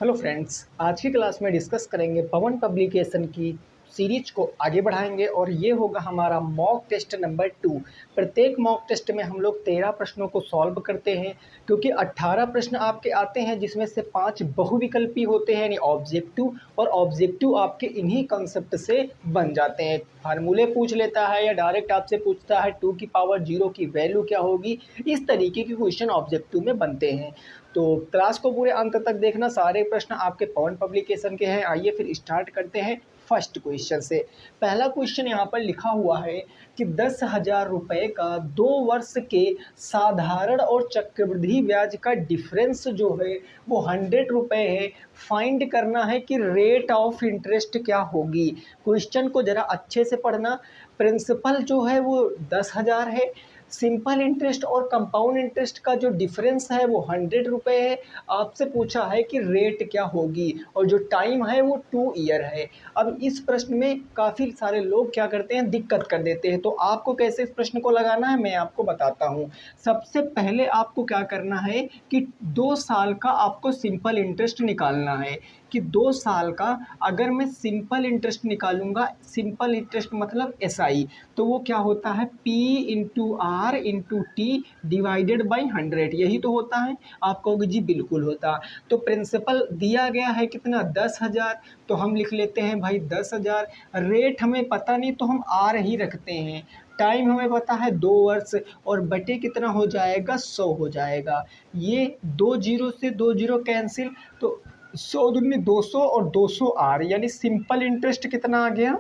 Hello friends, आज की class में डिस्कस करेंगे पवन पब्लिकेशन की सीरीज को आगे बढ़ाएंगे और ये होगा हमारा मॉक टेस्ट नंबर 2। प्रत्येक मॉक टेस्ट में हम लोग 13 प्रश्नों को सॉल्व करते हैं क्योंकि 18 प्रश्न आपके आते हैं जिसमें से 5 बहुविकल्पी होते हैं यानी ऑब्जेक्टिव, और ऑब्जेक्टिव आपके इन्हीं कंसेप्ट से बन जाते हैं। फार्मूले पूछ लेता है या डायरेक्ट आपसे पूछता है 2 की पावर 0 की वैल्यू क्या होगी, इस तरीके के क्वेश्चन ऑब्जेक्टिव में बनते हैं। तो क्लास को पूरे अंत तक देखना, सारे प्रश्न आपके पवन पब्लिकेशन के हैं। आइए फिर स्टार्ट करते हैं फर्स्ट क्वेश्चन से। पहला क्वेश्चन यहाँ पर लिखा हुआ है कि 10,000 रुपये का 2 वर्ष के साधारण और चक्रवृद्धि ब्याज का डिफरेंस जो है वो 100 रुपये है। फाइंड करना है कि रेट ऑफ इंटरेस्ट क्या होगी। क्वेश्चन को ज़रा अच्छे से पढ़ना। प्रिंसिपल जो है वो 10,000 है, सिंपल इंटरेस्ट और कंपाउंड इंटरेस्ट का जो डिफरेंस है वो 100 रुपये है। आपसे पूछा है कि रेट क्या होगी और जो टाइम है वो 2 ईयर है। अब इस प्रश्न में काफ़ी सारे लोग क्या करते हैं, दिक्कत कर देते हैं। तो आपको कैसे इस प्रश्न को लगाना है मैं आपको बताता हूँ। सबसे पहले आपको क्या करना है कि 2 साल का आपको सिंपल इंटरेस्ट निकालना है कि 2 साल का अगर मैं सिंपल इंटरेस्ट निकालूंगा, सिंपल इंटरेस्ट मतलब एसआई, तो वो क्या होता है P into r into t divided by 100। यही तो होता है। आप कहोगे जी बिल्कुल होता। तो प्रिंसिपल दिया गया है कितना, 10,000, तो हम लिख लेते हैं भाई 10,000। रेट हमें पता नहीं तो हम आर ही रखते हैं। टाइम हमें पता है 2 वर्ष, और बटे कितना हो जाएगा, 100 हो जाएगा। ये 2 जीरो से 2 जीरो कैंसिल, तो 100 दूनी 200 और 200 आर, यानी सिंपल इंटरेस्ट कितना आ गया,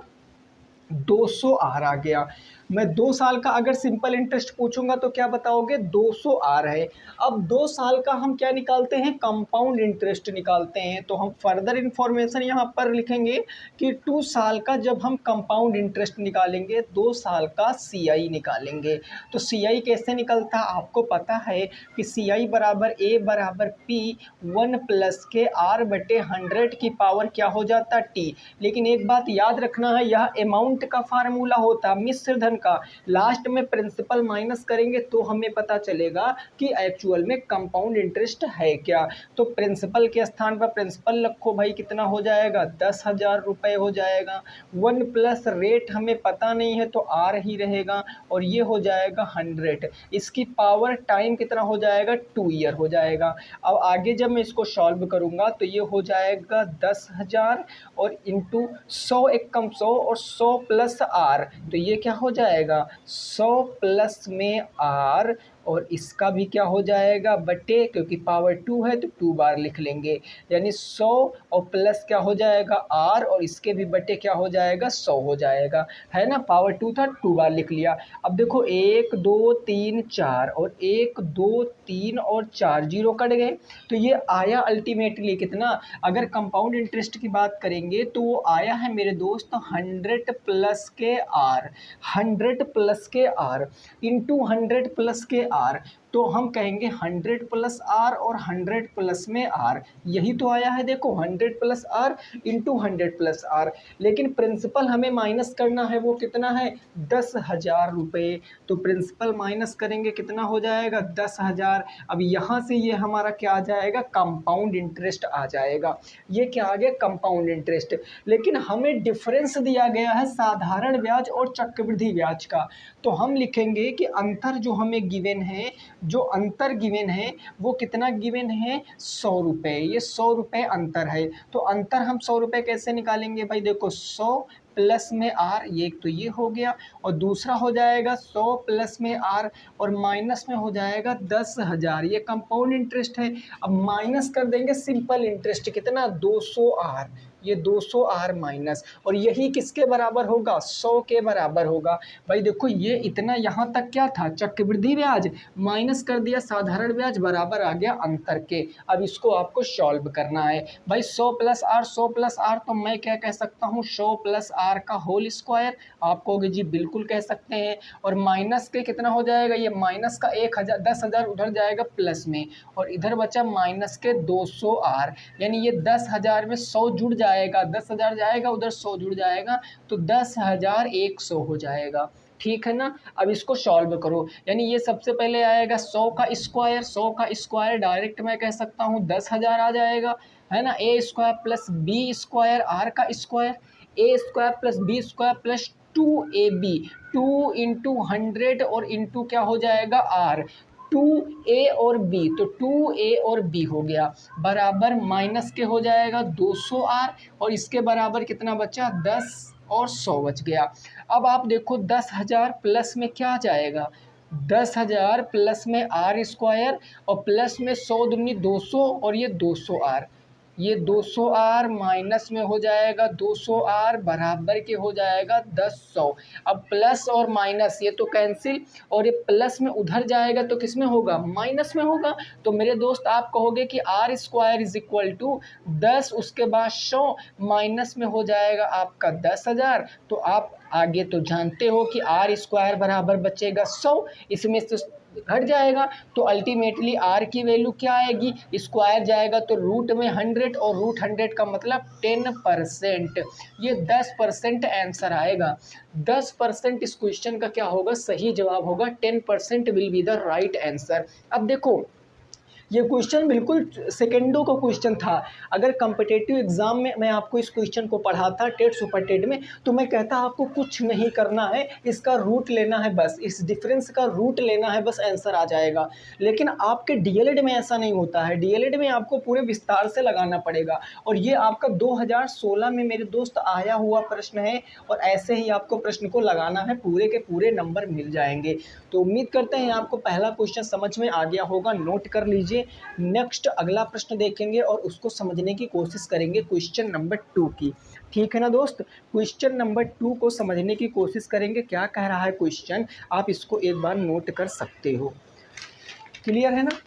200 आर आ गया। मैं 2 साल का अगर सिंपल इंटरेस्ट पूछूंगा तो क्या बताओगे, 200 आर है। अब 2 साल का हम क्या निकालते हैं, कंपाउंड इंटरेस्ट निकालते हैं। तो हम फर्दर इंफॉर्मेशन यहाँ पर लिखेंगे कि 2 साल का जब हम कंपाउंड इंटरेस्ट निकालेंगे, 2 साल का सीआई निकालेंगे। तो सीआई कैसे निकलता है आपको पता है कि सीआई बराबर ए बराबर पी 1 प्लस के आर बटे 100 की पावर क्या हो जाता, टी। लेकिन एक बात याद रखना है, यह अमाउंट का फार्मूला होता, मिश्र धन का। लास्ट में प्रिंसिपल माइनस करेंगे तो हमें पता चलेगा कि एक्चुअल में कंपाउंड इंटरेस्ट है क्या। तो प्रिंसिपल के स्थान पर प्रिंसिपल रखो भाई, कितना हो जाएगा, 10,000 रुपये हो जाएगा। 1 प्लस रेट हमें पता नहीं है तो आर ही रहेगा, और ये हो जाएगा 100। इसकी पावर टाइम कितना हो जाएगा, 2 ईयर हो जाएगा। अब आगे जब मैं इसको सॉल्व करूंगा तो ये हो जाएगा 10,000 और इंटू 100, एक कम 100 और 100 प्लस आर, तो ये क्या हो जाएगा, 100 प्लस में आर, और इसका भी क्या हो जाएगा बटे, क्योंकि पावर 2 है तो 2 बार लिख लेंगे, यानी 100 और प्लस क्या हो जाएगा आर, और इसके भी बटे क्या हो जाएगा, 100 हो जाएगा, है ना। पावर 2 था, 2 बार लिख लिया। अब देखो 1 2 3 4 और 1 2 3 और 4 जीरो कट गए, तो ये आया अल्टीमेटली कितना, अगर कंपाउंड इंटरेस्ट की बात करेंगे तो वो आया है मेरे दोस्त 100 प्लस के आर, 100 प्लस के आर इंटू 100 प्लस के आर, तो हम कहेंगे 100 प्लस आर और 100 प्लस में आर, यही तो आया है। देखो 100 plus r into 100 plus r, लेकिन प्रिंसिपल हमें माइनस करना है, वो कितना है, 10,000 रुपये। तो प्रिंसिपल माइनस करेंगे कितना हो जाएगा, 10,000। अब यहाँ से ये हमारा क्या आ जाएगा, कंपाउंड इंटरेस्ट आ जाएगा। ये क्या आ गया, कंपाउंड इंटरेस्ट। लेकिन हमें डिफरेंस दिया गया है साधारण ब्याज और चक्रवृद्धि ब्याज का, तो हम लिखेंगे कि अंतर जो हमें गिवन है, जो अंतर गिवन है वो कितना गिवन है, 100 रुपये। ये 100 रुपये अंतर है, तो अंतर हम 100 रुपये कैसे निकालेंगे भाई, देखो 100 प्लस में आर, ये तो ये हो गया, और दूसरा हो जाएगा 100 प्लस में आर और माइनस में हो जाएगा 10,000, ये कंपाउंड इंटरेस्ट है। अब माइनस कर देंगे सिंपल इंटरेस्ट, कितना, 200 आर, ये 200 आर माइनस, और यही किसके बराबर होगा, 100 के बराबर होगा। भाई देखो ये इतना यहाँ तक क्या था, चक्रवृद्धि ब्याज, माइनस कर दिया साधारण ब्याज, बराबर आ गया अंतर के। अब इसको आपको सॉल्व करना है भाई। 100 प्लस आर, 100 प्लस आर, तो मैं क्या कह सकता हूँ, 100 प्लस आर का होल स्क्वायर। आप कहोगे जी बिल्कुल कह सकते हैं। और माइनस के कितना हो जाएगा, ये माइनस का 1,000, 10,000 उधर जाएगा प्लस में, और इधर बचा माइनस के 200 आर, यानी ये 10,000 में 100 जुड़ जाएगा, 10,000 जाएगा उधर 100 जुड़ जाएगा, तो 10,100 हो जाएगा। ठीक है ना। अब इसको सॉल्व करो, यानी ये सबसे पहले आएगा 100 का स्क्वायर, 100 का स्क्वायर डायरेक्ट मैं कह सकता हूँ 10,000 आ जाएगा, है ना, A square plus B square आर का स्क्वायर, A square plus B square plus 2ab, 2 into 100 और इंटू क्या हो जाएगा आर, 2a और b, तो 2a और b हो गया बराबर माइनस के हो जाएगा 200r, और इसके बराबर कितना बचा 10 और 100 बच गया। अब आप देखो 10,000 प्लस में क्या जाएगा, 10,000 प्लस में आर स्क्वायर और प्लस में 100 दूनी 200 और ये 200r, ये 200r माइनस में हो जाएगा 200r बराबर के हो जाएगा 10,100। अब प्लस और माइनस ये तो कैंसिल, और ये प्लस में उधर जाएगा तो किस में होगा, माइनस में होगा। तो मेरे दोस्त आप कहोगे कि r square is equal to 10 उसके बाद 100 माइनस में हो जाएगा आपका 10,000। तो आप आगे तो जानते हो कि आर स्क्वायर बराबर बचेगा 100, इसमें से घट जाएगा तो अल्टीमेटली आर की वैल्यू क्या आएगी, स्क्वायर जाएगा तो रूट में 100 और रूट 100 का मतलब 10%, ये 10% आंसर आएगा। 10% इस क्वेश्चन का क्या होगा, सही जवाब होगा, 10% will be the right answer. अब देखो ये क्वेश्चन बिल्कुल सेकेंडों का क्वेश्चन था। अगर कम्पिटेटिव एग्जाम में मैं आपको इस क्वेश्चन को पढ़ाता टेट सुपर टेट में, तो मैं कहता आपको कुछ नहीं करना है, इसका रूट लेना है बस, इस डिफरेंस का रूट लेना है बस, आंसर आ जाएगा। लेकिन आपके डीएलएड में ऐसा नहीं होता है, डीएलएड में आपको पूरे विस्तार से लगाना पड़ेगा, और ये आपका 2016 में मेरे दोस्त आया हुआ प्रश्न है, और ऐसे ही आपको प्रश्न को लगाना है, पूरे के पूरे नंबर मिल जाएंगे। तो उम्मीद करते हैं आपको पहला क्वेश्चन समझ में आ गया होगा, नोट कर लीजिए। नेक्स्ट अगला प्रश्न देखेंगे और उसको समझने की कोशिश करेंगे क्वेश्चन नंबर 2 की, ठीक है ना दोस्त। क्वेश्चन नंबर 2 को समझने की कोशिश करेंगे, क्या कह रहा है क्वेश्चन, आप इसको एक बार नोट कर सकते हो। क्लियर है ना,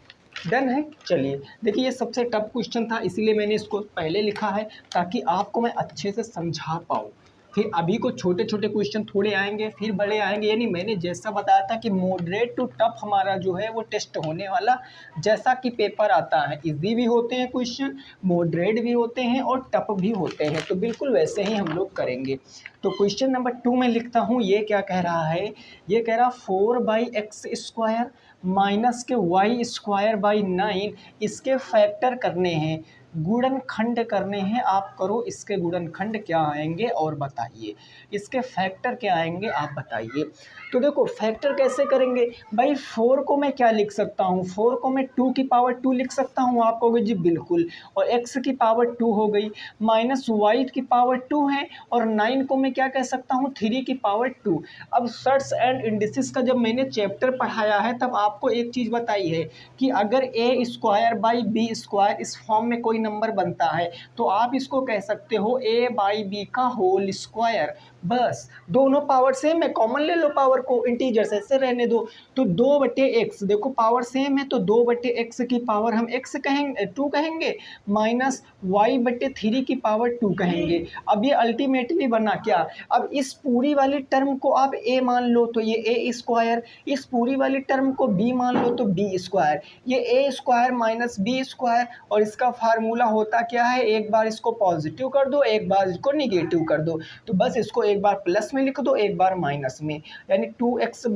डन है। चलिए देखिए, ये सबसे टफ क्वेश्चन था, इसीलिए मैंने इसको पहले लिखा है ताकि आपको मैं अच्छे से समझा पाऊँ। फिर अभी को छोटे छोटे क्वेश्चन थोड़े आएंगे, फिर बड़े आएंगे, यानी मैंने जैसा बताया था कि मॉडरेट टू टफ हमारा जो है वो टेस्ट होने वाला, जैसा कि पेपर आता है इजी भी होते हैं क्वेश्चन, मॉडरेट भी होते हैं और टफ भी होते हैं, तो बिल्कुल वैसे ही हम लोग करेंगे। तो क्वेश्चन नंबर 2 में लिखता हूँ, ये क्या कह रहा है, ये कह रहा 4/x स्क्वायर माइनस के वाई स्क्वायर बाई 9, इसके फैक्टर करने हैं, गुणनखंड करने हैं, आप करो, इसके गुणनखंड क्या आएंगे और बताइए, इसके फैक्टर क्या आएंगे आप बताइए। तो देखो फैक्टर कैसे करेंगे भाई, 4 को मैं क्या लिख सकता हूँ, 4 को मैं 2 की पावर 2 लिख सकता हूँ, आप कहोगे जी बिल्कुल, और x की पावर 2 हो गई, माइनस y की पावर 2 है, और 9 को मैं क्या कह सकता हूँ 3 की पावर 2। अब सर्ट्स एंड इंडिसेस का जब मैंने चैप्टर पढ़ाया है तब आपको एक चीज़ बताई है कि अगर a square by b square इस फॉर्म में कोई नंबर बनता है तो आप इसको कह सकते हो a बाई बी का होल स्क्वायर, बस दोनों पावर सेम है, कॉमन ले लो पावर को, इंटीजर्स ऐसे रहने दो। तो 2/x, देखो पावर सेम है तो 2/x की पावर हम x कहेंगे 2 कहेंगे, माइनस y/3 की पावर 2 कहेंगे। अब ये अल्टीमेटली बना क्या, अब इस पूरी वाली टर्म को आप a मान लो तो ये a स्क्वायर, इस पूरी वाली टर्म को b मान लो तो b स्क्वायर, ये a square minus b square, और इसका फार्मूला होता क्या है, एक बार इसको पॉजिटिव कर दो, एक बार इसको निगेटिव कर दो, तो बस इसको एक बार प्लस में लिख दो, एक बार माइनस में, यानी 2x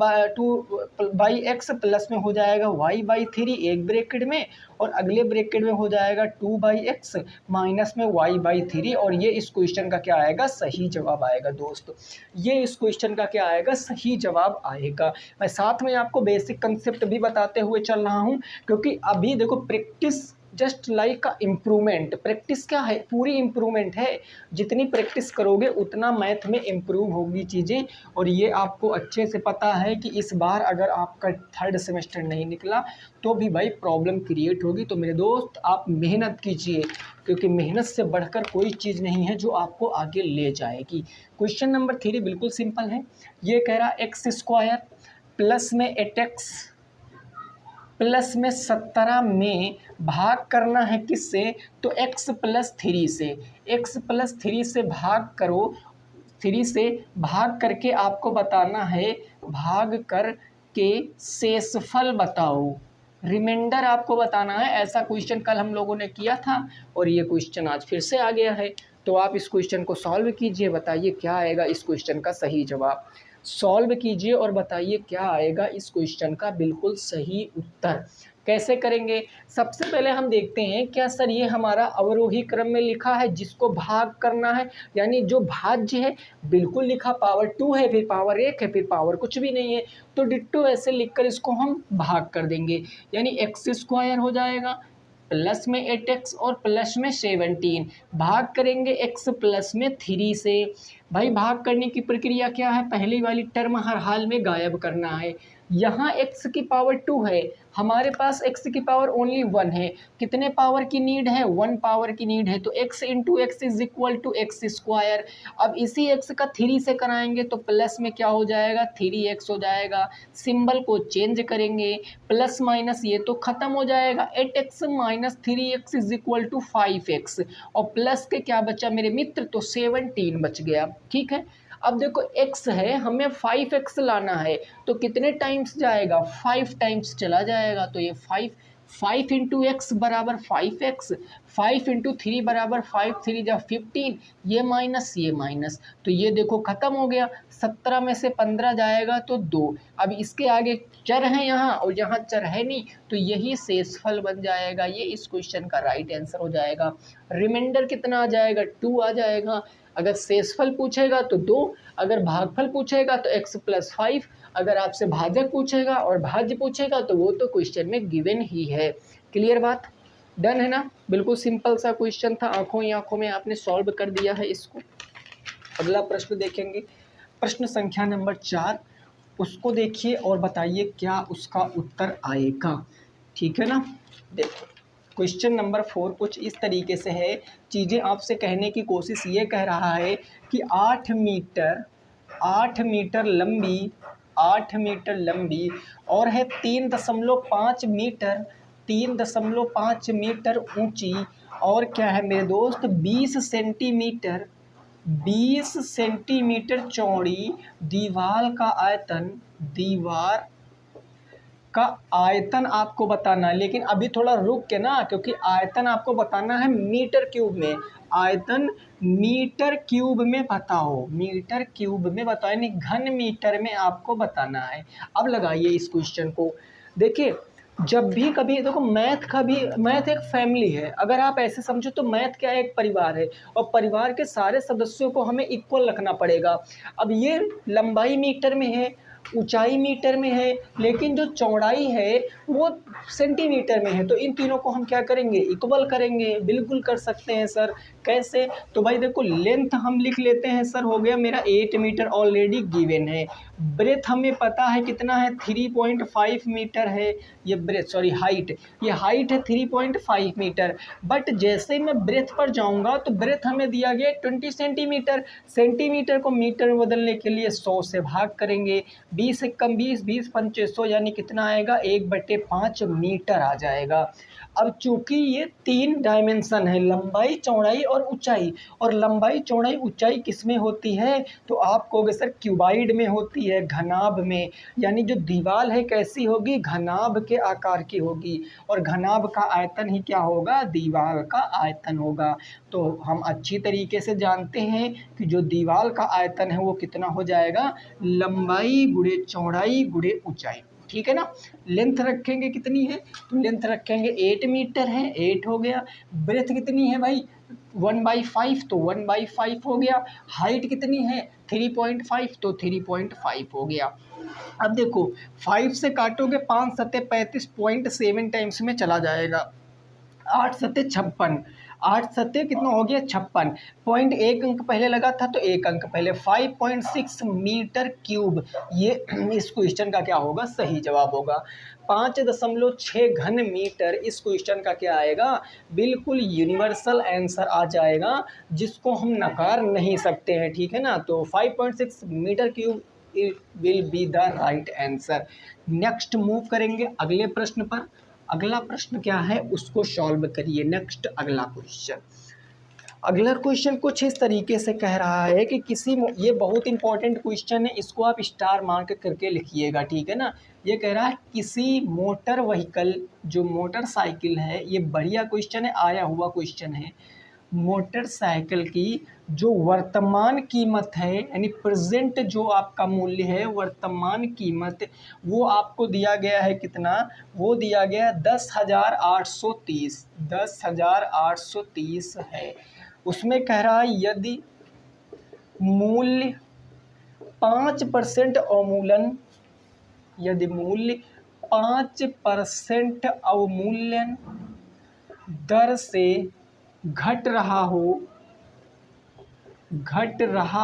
प्लस में हो जाएगा y/3 एक ब्रैकेट में, और अगले ब्रैकेट में हो जाएगा 2/x माइनस में y/3, और ये इस क्वेश्चन का क्या आएगा, सही जवाब आएगा दोस्तों, ये इस क्वेश्चन का क्या आएगा, सही जवाब आएगा। मैं साथ में आपको बेसिक कंसेप्ट भी बताते हुए चल रहा हूँ, क्योंकि अभी देखो प्रैक्टिस जस्ट लाइक का इम्प्रूवमेंट, प्रैक्टिस क्या है, पूरी इम्प्रूवमेंट है, जितनी प्रैक्टिस करोगे उतना मैथ में इम्प्रूव होगी चीज़ें, और ये आपको अच्छे से पता है कि इस बार अगर आपका 3rd सेमेस्टर नहीं निकला तो भी भाई प्रॉब्लम क्रिएट होगी। तो मेरे दोस्त आप मेहनत कीजिए, क्योंकि मेहनत से बढ़कर कोई चीज़ नहीं है जो आपको आगे ले जाएगी। क्वेश्चन नंबर 3 बिल्कुल सिंपल है, ये कह रहा x स्क्वायर प्लस में 8x प्लस में 17 में भाग करना है किससे, तो x प्लस 3 से, x प्लस 3 से भाग करो, 3 से भाग करके आपको बताना है, भाग कर के शेषफल बताओ, रिमाइंडर आपको बताना है। ऐसा क्वेश्चन कल हम लोगों ने किया था और ये क्वेश्चन आज फिर से आ गया है, तो आप इस क्वेश्चन को सॉल्व कीजिए, बताइए क्या आएगा इस क्वेश्चन का सही जवाब, सॉल्व कीजिए और बताइए क्या आएगा इस क्वेश्चन का बिल्कुल सही उत्तर। कैसे करेंगे? सबसे पहले हम देखते हैं क्या सर ये हमारा अवरोही क्रम में लिखा है जिसको भाग करना है, यानी जो भाज्य है बिल्कुल लिखा, पावर 2 है, फिर पावर 1 है, फिर पावर कुछ भी नहीं है, तो डिट्टो ऐसे लिखकर इसको हम भाग कर देंगे, यानी एक्स स्क्वायर हो जाएगा प्लस में 8x और प्लस में 17, भाग करेंगे x प्लस में 3 से। भाई भाग करने की प्रक्रिया क्या है, पहली वाली टर्म हर हाल में गायब करना है। यहाँ x की पावर 2 है, हमारे पास x की पावर ओनली 1 है, कितने पावर की नीड है, 1 पावर की नीड है, तो x into x is equal to x square. अब इसी x का 3 से कराएंगे तो प्लस में क्या हो जाएगा, 3x हो जाएगा, सिंबल को चेंज करेंगे, प्लस माइनस ये तो खत्म हो जाएगा, 8x minus 3x is equal to 5x, और प्लस के क्या बचा मेरे मित्र, तो 17 बच गया। ठीक है, अब देखो x है, हमें 5x लाना है, तो कितने टाइम्स जाएगा, 5 टाइम्स चला जाएगा, तो ये 5 इंटू एक्स बराबर 5x, 5 इंटू 3 बराबर 5, 3 जा 15, ये माइनस, तो ये देखो खत्म हो गया, 17 में से 15 जाएगा तो 2। अब इसके आगे चर है यहाँ और यहाँ चर है नहीं, तो यही शेषफल बन जाएगा, ये इस क्वेश्चन का राइट आंसर हो जाएगा। रिमाइंडर कितना आ जाएगा, 2 आ जाएगा। अगर शेषफल पूछेगा तो 2, अगर भागफल पूछेगा तो x प्लस 5, अगर आपसे भाजक पूछेगा और भाज्य पूछेगा तो वो तो क्वेश्चन में गिवन ही है। क्लियर बात, डन है ना, बिल्कुल सिंपल सा क्वेश्चन था, आंखों ही आंखों में आपने सॉल्व कर दिया है इसको। अगला प्रश्न देखेंगे, प्रश्न संख्या नंबर 4, उसको देखिए और बताइए क्या उसका उत्तर आएगा। ठीक है ना, देखो क्वेश्चन नंबर 4 कुछ इस तरीके से है, चीज़ें आपसे कहने की कोशिश ये कह रहा है कि 8 मीटर लंबी, 8 मीटर लंबी और है 3.5 मीटर, 3.5 मीटर ऊंची, और क्या है मेरे दोस्त 20 सेंटीमीटर चौड़ी दीवार का आयतन आपको बताना है। लेकिन अभी थोड़ा रुक के ना, क्योंकि आयतन आपको बताना है मीटर क्यूब में, आयतन मीटर क्यूब में बताओ, मीटर क्यूब में बताओ, यानी घन मीटर में आपको बताना है। अब लगाइए इस क्वेश्चन को, देखिए जब भी कभी देखो मैथ एक फैमिली है, अगर आप ऐसे समझो तो मैथ क्या है, एक परिवार है, और परिवार के सारे सदस्यों को हमें इक्वल रखना पड़ेगा। अब ये लंबाई मीटर में है, ऊंचाई मीटर में है, लेकिन जो चौड़ाई है वो सेंटीमीटर में है, तो इन तीनों को हम क्या करेंगे, इक्वल करेंगे। बिल्कुल कर सकते हैं सर, कैसे, तो भाई देखो लेंथ हम लिख लेते हैं सर, हो गया मेरा 8 मीटर ऑलरेडी गिवन है, ब्रेथ हमें पता है कितना है, 3.5 मीटर है, ये ब्रेथ सॉरी हाइट, ये हाइट है 3.5 मीटर, बट जैसे मैं ब्रेथ पर जाऊंगा तो ब्रेथ हमें दिया गया 20 सेंटीमीटर, सेंटीमीटर को मीटर में बदलने के लिए 100 से भाग करेंगे, 20 से कम 20, 20 पंचे 100, यानी कितना आएगा, 1/5 मीटर आ जाएगा। अब चूंकि ये 3 डायमेंशन है, लंबाई चौड़ाई और ऊंचाई, और लंबाई चौड़ाई ऊंचाई किस में होती है, तो आप कहोगे सर क्यूबाइड में होती है, घनाभ में, यानी जो दीवार है कैसी होगी, घनाभ के आकार की होगी, और घनाभ का आयतन ही क्या होगा, दीवार का आयतन होगा। तो हम अच्छी तरीके से जानते हैं कि जो दीवार का आयतन है वो कितना हो जाएगा, लंबाई गुणे चौड़ाई गुणे ऊंचाई। ठीक है ना, लेंथ रखेंगे कितनी है, तो लेंथ रखेंगे 8 मीटर है, 8 हो गया, ब्रेथ कितनी है भाई 1/5, तो 1/5 हो गया, हाइट कितनी है 3.5, तो 3.5 हो गया। अब देखो 5 से काटोगे 5 सत्ते 35.7 टाइम्स में चला जाएगा, 8 सत्ते 56, 8 सत्ते कितना हो गया 56, पॉइंट 1 अंक पहले लगा था तो 1 अंक पहले, 5.6 मीटर क्यूब, ये इस क्वेश्चन का क्या होगा, सही जवाब होगा। 5.6 घन मीटर इस क्वेश्चन का क्या आएगा, बिल्कुल यूनिवर्सल आंसर आ जाएगा, जिसको हम नकार नहीं सकते हैं। ठीक है ना, तो 5.6 metre cube will be the right answer. Next move करेंगे अगले प्रश्न पर। अगला प्रश्न क्या है उसको सॉल्व करिए। नेक्स्ट अगला क्वेश्चन कुछ इस तरीके से कह रहा है कि ये बहुत इंपॉर्टेंट क्वेश्चन है, इसको आप स्टार मार्क करके लिखिएगा। ठीक है ना, ये कह रहा है किसी मोटर व्हीकल, जो मोटरसाइकिल है, ये बढ़िया क्वेश्चन है, आया हुआ क्वेश्चन है, मोटरसाइकिल की जो वर्तमान कीमत है, यानी प्रेजेंट जो आपका मूल्य है, वर्तमान कीमत, वो आपको दिया गया है कितना, वो दिया गया है 10,830, 10,830 है। उसमें कह रहा है यदि मूल्य 5% अवमूलन, यदि मूल्य 5% अवमूल्यन दर से घट रहा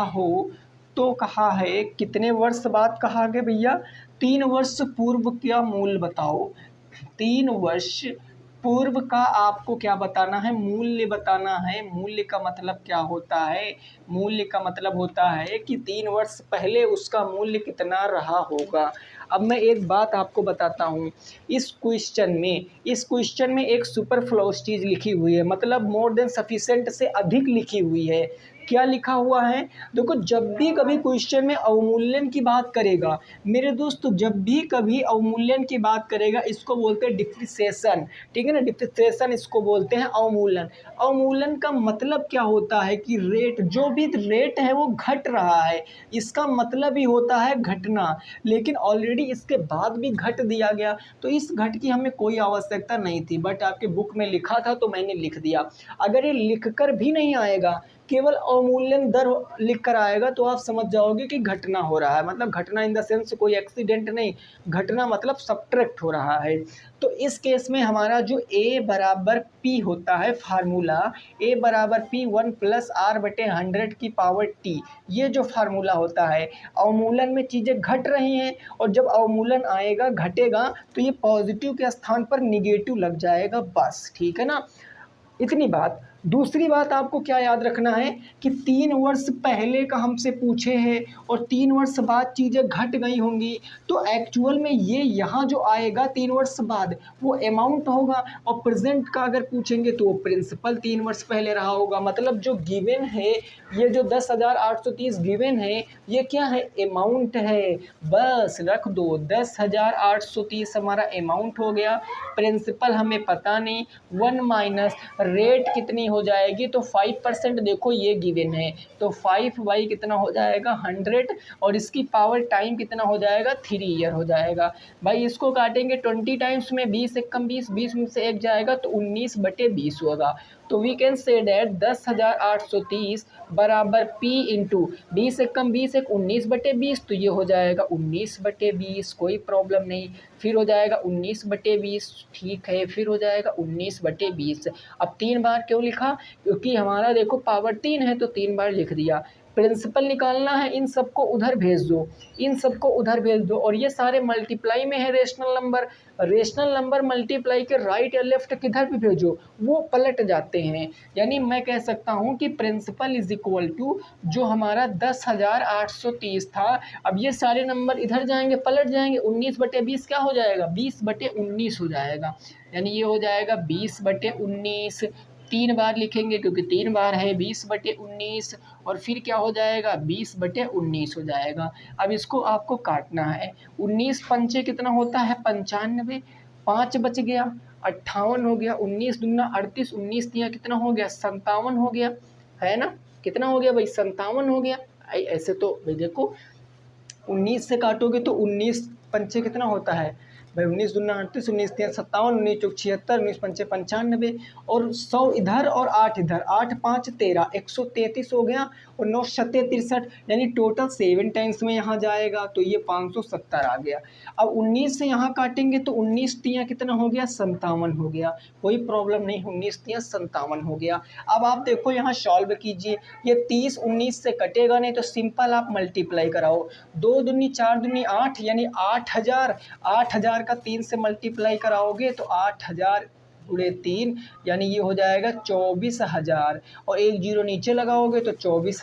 हो तो कहा है कितने वर्ष बाद कहा गया भैया, 3 वर्ष पूर्व का मूल्य बताओ। 3 वर्ष पूर्व का आपको क्या बताना है, मूल्य बताना है। मूल्य का मतलब क्या होता है, मूल्य का मतलब होता है कि 3 वर्ष पहले उसका मूल्य कितना रहा होगा। अब मैं एक बात आपको बताता हूँ, इस क्वेश्चन में एक सुपरफ्लूअस चीज़ लिखी हुई है, मतलब मोर देन सफिशिएंट से अधिक लिखी हुई है। क्या लिखा हुआ है, देखो जब भी कभी क्वेश्चन में अवमूल्यन की बात करेगा मेरे दोस्त, जब भी कभी अवमूल्यन की बात करेगा इसको बोलते हैं डिप्रिसिएशन, ठीक है ना, डिप्रिसिएशन इसको बोलते हैं अवमूल्यन। अवमूल्यन का मतलब क्या होता है कि रेट, जो भी रेट है वो घट रहा है, इसका मतलब ही होता है घटना। लेकिन ऑलरेडी इसके बाद भी घट दिया गया, तो इस घट की हमें कोई आवश्यकता नहीं थी, बट आपके बुक में लिखा था तो मैंने लिख दिया। अगर ये लिख कर भी नहीं आएगा, केवल अवमूल्यन दर लिख कर आएगा तो आप समझ जाओगे कि घटना हो रहा है, मतलब घटना इन द सेंस कोई एक्सीडेंट नहीं, घटना मतलब सब्ट्रैक्ट हो रहा है। तो इस केस में हमारा जो A बराबर P होता है फार्मूला, A बराबर P 1+R/100 की पावर T, ये जो फार्मूला होता है, अवमूलन में चीज़ें घट रही हैं और जब अवमूलन आएगा घटेगा तो ये पॉजिटिव के स्थान पर निगेटिव लग जाएगा, बस ठीक है ना, इतनी बात। दूसरी बात आपको क्या याद रखना है कि 3 वर्ष पहले का हमसे पूछे हैं और 3 वर्ष बाद चीज़ें घट गई होंगी, तो एक्चुअल में ये यहाँ जो आएगा 3 वर्ष बाद वो अमाउंट होगा, और प्रेजेंट का अगर पूछेंगे तो वो प्रिंसिपल 3 वर्ष पहले रहा होगा। मतलब जो गिवन है, ये जो 10,830 गिवन है, ये क्या है, अमाउंट है, बस रख दो। 10,830 हमारा अमाउंट हो गया, प्रिंसिपल हमें पता नहीं, 1 माइनस रेट कितनी हो जाएगी, तो 5%, देखो ये गिवन है, तो 5 कितना हो जाएगा 100, और इसकी पावर टाइम कितना हो जाएगा 3 ईयर हो जाएगा। भाई इसको काटेंगे 20 टाइम्स में, 20 एकम 20, 20 में से 1 जाएगा तो 19/20 होगा। तो वी कैन से डैट 10,830 बराबर P इंटू 20 एकम 20 एक 19/20, तो ये हो जाएगा 19/20, कोई प्रॉब्लम नहीं। फिर हो जाएगा 19/20, ठीक है, फिर हो जाएगा 19/20। अब 3 बार क्यों लिखा, क्योंकि हमारा देखो पावर 3 है तो 3 बार लिख दिया। प्रिंसिपल निकालना है, इन सबको उधर भेज दो, इन सबको उधर भेज दो, और ये सारे मल्टीप्लाई में है rational number, rational number multiply के राइट या लेफ्ट किधर भी भेजो वो पलट जाते हैं। यानी मैं कह सकता हूँ कि प्रिंसिपल इज इक्वल टू जो हमारा 10,830 था, अब ये सारे नंबर इधर जाएंगे पलट जाएंगे, 19/20 क्या हो जाएगा 20/19 हो जाएगा, यानी ये हो जाएगा 20/19। 3 बार लिखेंगे क्योंकि 3 बार है, 20/19, और फिर क्या हो जाएगा 20/19 हो जाएगा। अब इसको आपको काटना है, 19 पंचे कितना होता है 95, 5 बच गया 58 हो गया, 19 दूना 38, 19 तिया कितना हो गया 57 हो गया, है ना, कितना हो गया भाई 57 हो गया। ऐसे तो भाई देखो 19 से काटोगे तो 19 पंचे कितना होता है भाई, 19 दूना 38, 19 तिया 57, 19 चौक 76, 19 पंचे 95, और 100 इधर और 8 इधर, 8 5 13, 133 हो गया, और 9 7 63, यानी टोटल 7 टाइम्स में यहाँ जाएगा तो ये 570 आ गया। अब 19 से यहाँ काटेंगे तो 19 तिया कितना हो गया 57 हो गया, कोई प्रॉब्लम नहीं, 19 तिया 57 हो गया। अब आप देखो यहाँ सॉल्व कीजिए, ये 30 19 से कटेगा नहीं तो सिंपल आप मल्टीप्लाई कराओ, 2 दूनी 4 दूनी 8, यानी 8,000, 8,000 का 3 से मल्टीप्लाई कराओगे तो 8,000 गुणे 3, यानी ये हो जाएगा 24,000, और एक जीरो नीचे लगाओगे तो 24,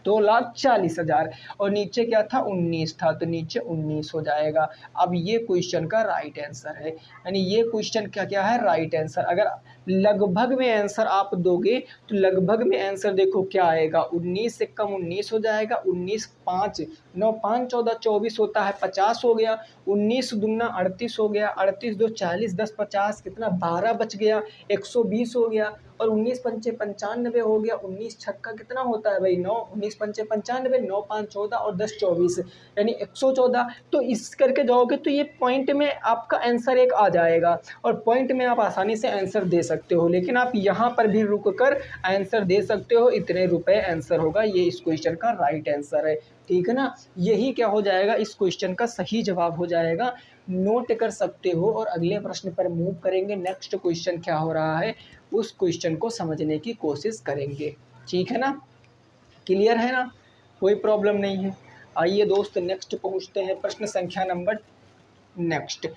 2,40,000, और नीचे क्या था 19 था तो नीचे 19 हो जाएगा। अब ये क्वेश्चन का राइट आंसर है, यानी ये क्वेश्चन क्या क्या है राइट आंसर। अगर लगभग में आंसर आप दोगे तो लगभग में आंसर देखो क्या आएगा, 19 से कम 19 हो जाएगा, 19 5 9 5 14 24 होता है, 50 हो गया, 19 दूना 38 हो गया, 38 2 40 10 50 कितना 12 बच गया, 120 हो गया, और 19 पंचे 95 हो गया, 19 छक्का कितना होता है भाई 9, 19 पंचे 95, 9 5 14 और 10 24 यानी 114। तो इस करके जाओगे तो ये पॉइंट में आपका आंसर एक आ जाएगा, और पॉइंट में आप आसानी से आंसर दे सकते हो, लेकिन आप यहाँ पर भी रुक कर आंसर दे सकते हो, इतने रुपए आंसर होगा, ये इस क्वेश्चन का राइट आंसर है, ठीक है ना। यही क्या हो जाएगा, इस क्वेश्चन का सही जवाब हो जाएगा, नोट कर सकते हो। और अगले प्रश्न पर मूव करेंगे, नेक्स्ट क्वेश्चन क्या हो रहा है उस क्वेश्चन को समझने की कोशिश करेंगे, ठीक है ना, क्लियर है ना, कोई प्रॉब्लम नहीं है। आइए दोस्त नेक्स्ट पहुंचते हैं, प्रश्न संख्या नंबर नेक्स्ट।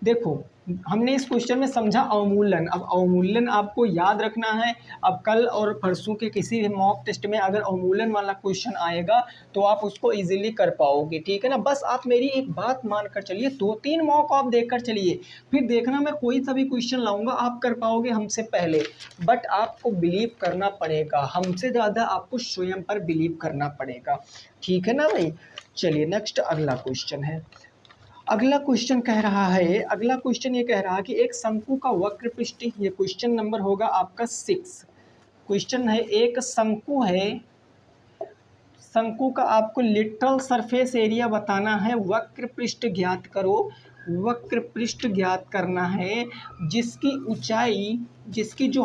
देखो हमने इस क्वेश्चन में समझा अवमूलन, अब अवमूलन आपको याद रखना है। अब कल और परसों के किसी भी मॉक टेस्ट में अगर अवमूलन वाला क्वेश्चन आएगा तो आप उसको इजीली कर पाओगे, ठीक है ना। बस आप मेरी एक बात मान कर चलिए, 2-3 मॉक आप देख कर चलिए, फिर देखना मैं कोई सा भी क्वेश्चन लाऊंगा आप कर पाओगे हमसे पहले, बट आपको बिलीव करना पड़ेगा, हमसे ज़्यादा आपको स्वयं पर बिलीव करना पड़ेगा, ठीक है ना भाई। चलिए नेक्स्ट अगला क्वेश्चन है। अगला क्वेश्चन कह रहा है, अगला क्वेश्चन ये कह रहा है कि एक शंकु का वक्र पृष्ठ, ये क्वेश्चन नंबर होगा आपका 6। क्वेश्चन है एक शंकु है, शंकु का आपको लिटरल सरफेस एरिया बताना है, वक्र पृष्ठ ज्ञात करो, वक्र पृष्ठ ज्ञात करना है, जिसकी ऊंचाई, जिसकी जो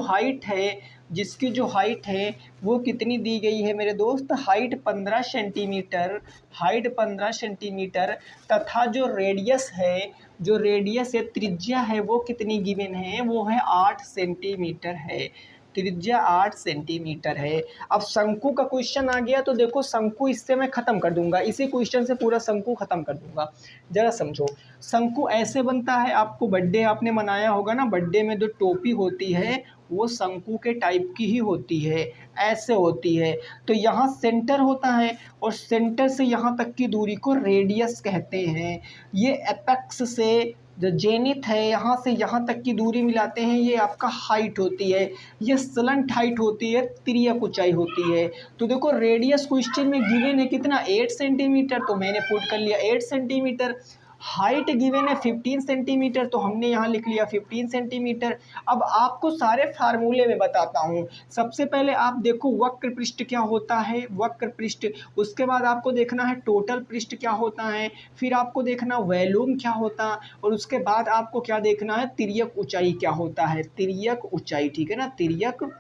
हाइट है वो कितनी दी गई है मेरे दोस्त, हाइट 15 सेंटीमीटर, हाइट 15 सेंटीमीटर, तथा जो रेडियस है, जो रेडियस है त्रिज्या है वो कितनी गिवन है, वो है 8 सेंटीमीटर है, त्रिज्या 8 सेंटीमीटर है। अब शंकु का क्वेश्चन आ गया तो देखो शंकु इससे मैं ख़त्म कर दूंगा, इसी क्वेश्चन से पूरा शंकु ख़त्म कर दूंगा। ज़रा समझो, शंकु ऐसे बनता है, आपको बर्थडे आपने मनाया होगा ना, बर्थडे में जो टोपी होती है वो शंकु के टाइप की ही होती है, ऐसे होती है। तो यहाँ सेंटर होता है और सेंटर से यहाँ तक की दूरी को रेडियस कहते हैं। ये एपेक्स से जो जेनिथ है यहाँ से यहाँ तक की दूरी मिलाते हैं, ये आपका हाइट होती है, ये स्लंट हाइट होती है, तिर्यक ऊंचाई होती है। तो देखो रेडियस क्वेश्चन में गिवन है कितना 8 सेंटीमीटर, तो मैंने पुट कर लिया 8 सेंटीमीटर। हाइट गिवन है 15 सेंटीमीटर, तो हमने यहाँ लिख लिया 15 सेंटीमीटर। अब आपको सारे फार्मूले में बताता हूँ। सबसे पहले आप देखो वक्र पृष्ठ क्या होता है, वक्र पृष्ठ, उसके बाद आपको देखना है टोटल पृष्ठ क्या होता है, फिर आपको देखना वॉल्यूम क्या होता, और उसके बाद आपको क्या देखना है, तिर्यक ऊंचाई क्या होता है, तिर्यक ऊंचाई, ठीक है ना, तिर्यक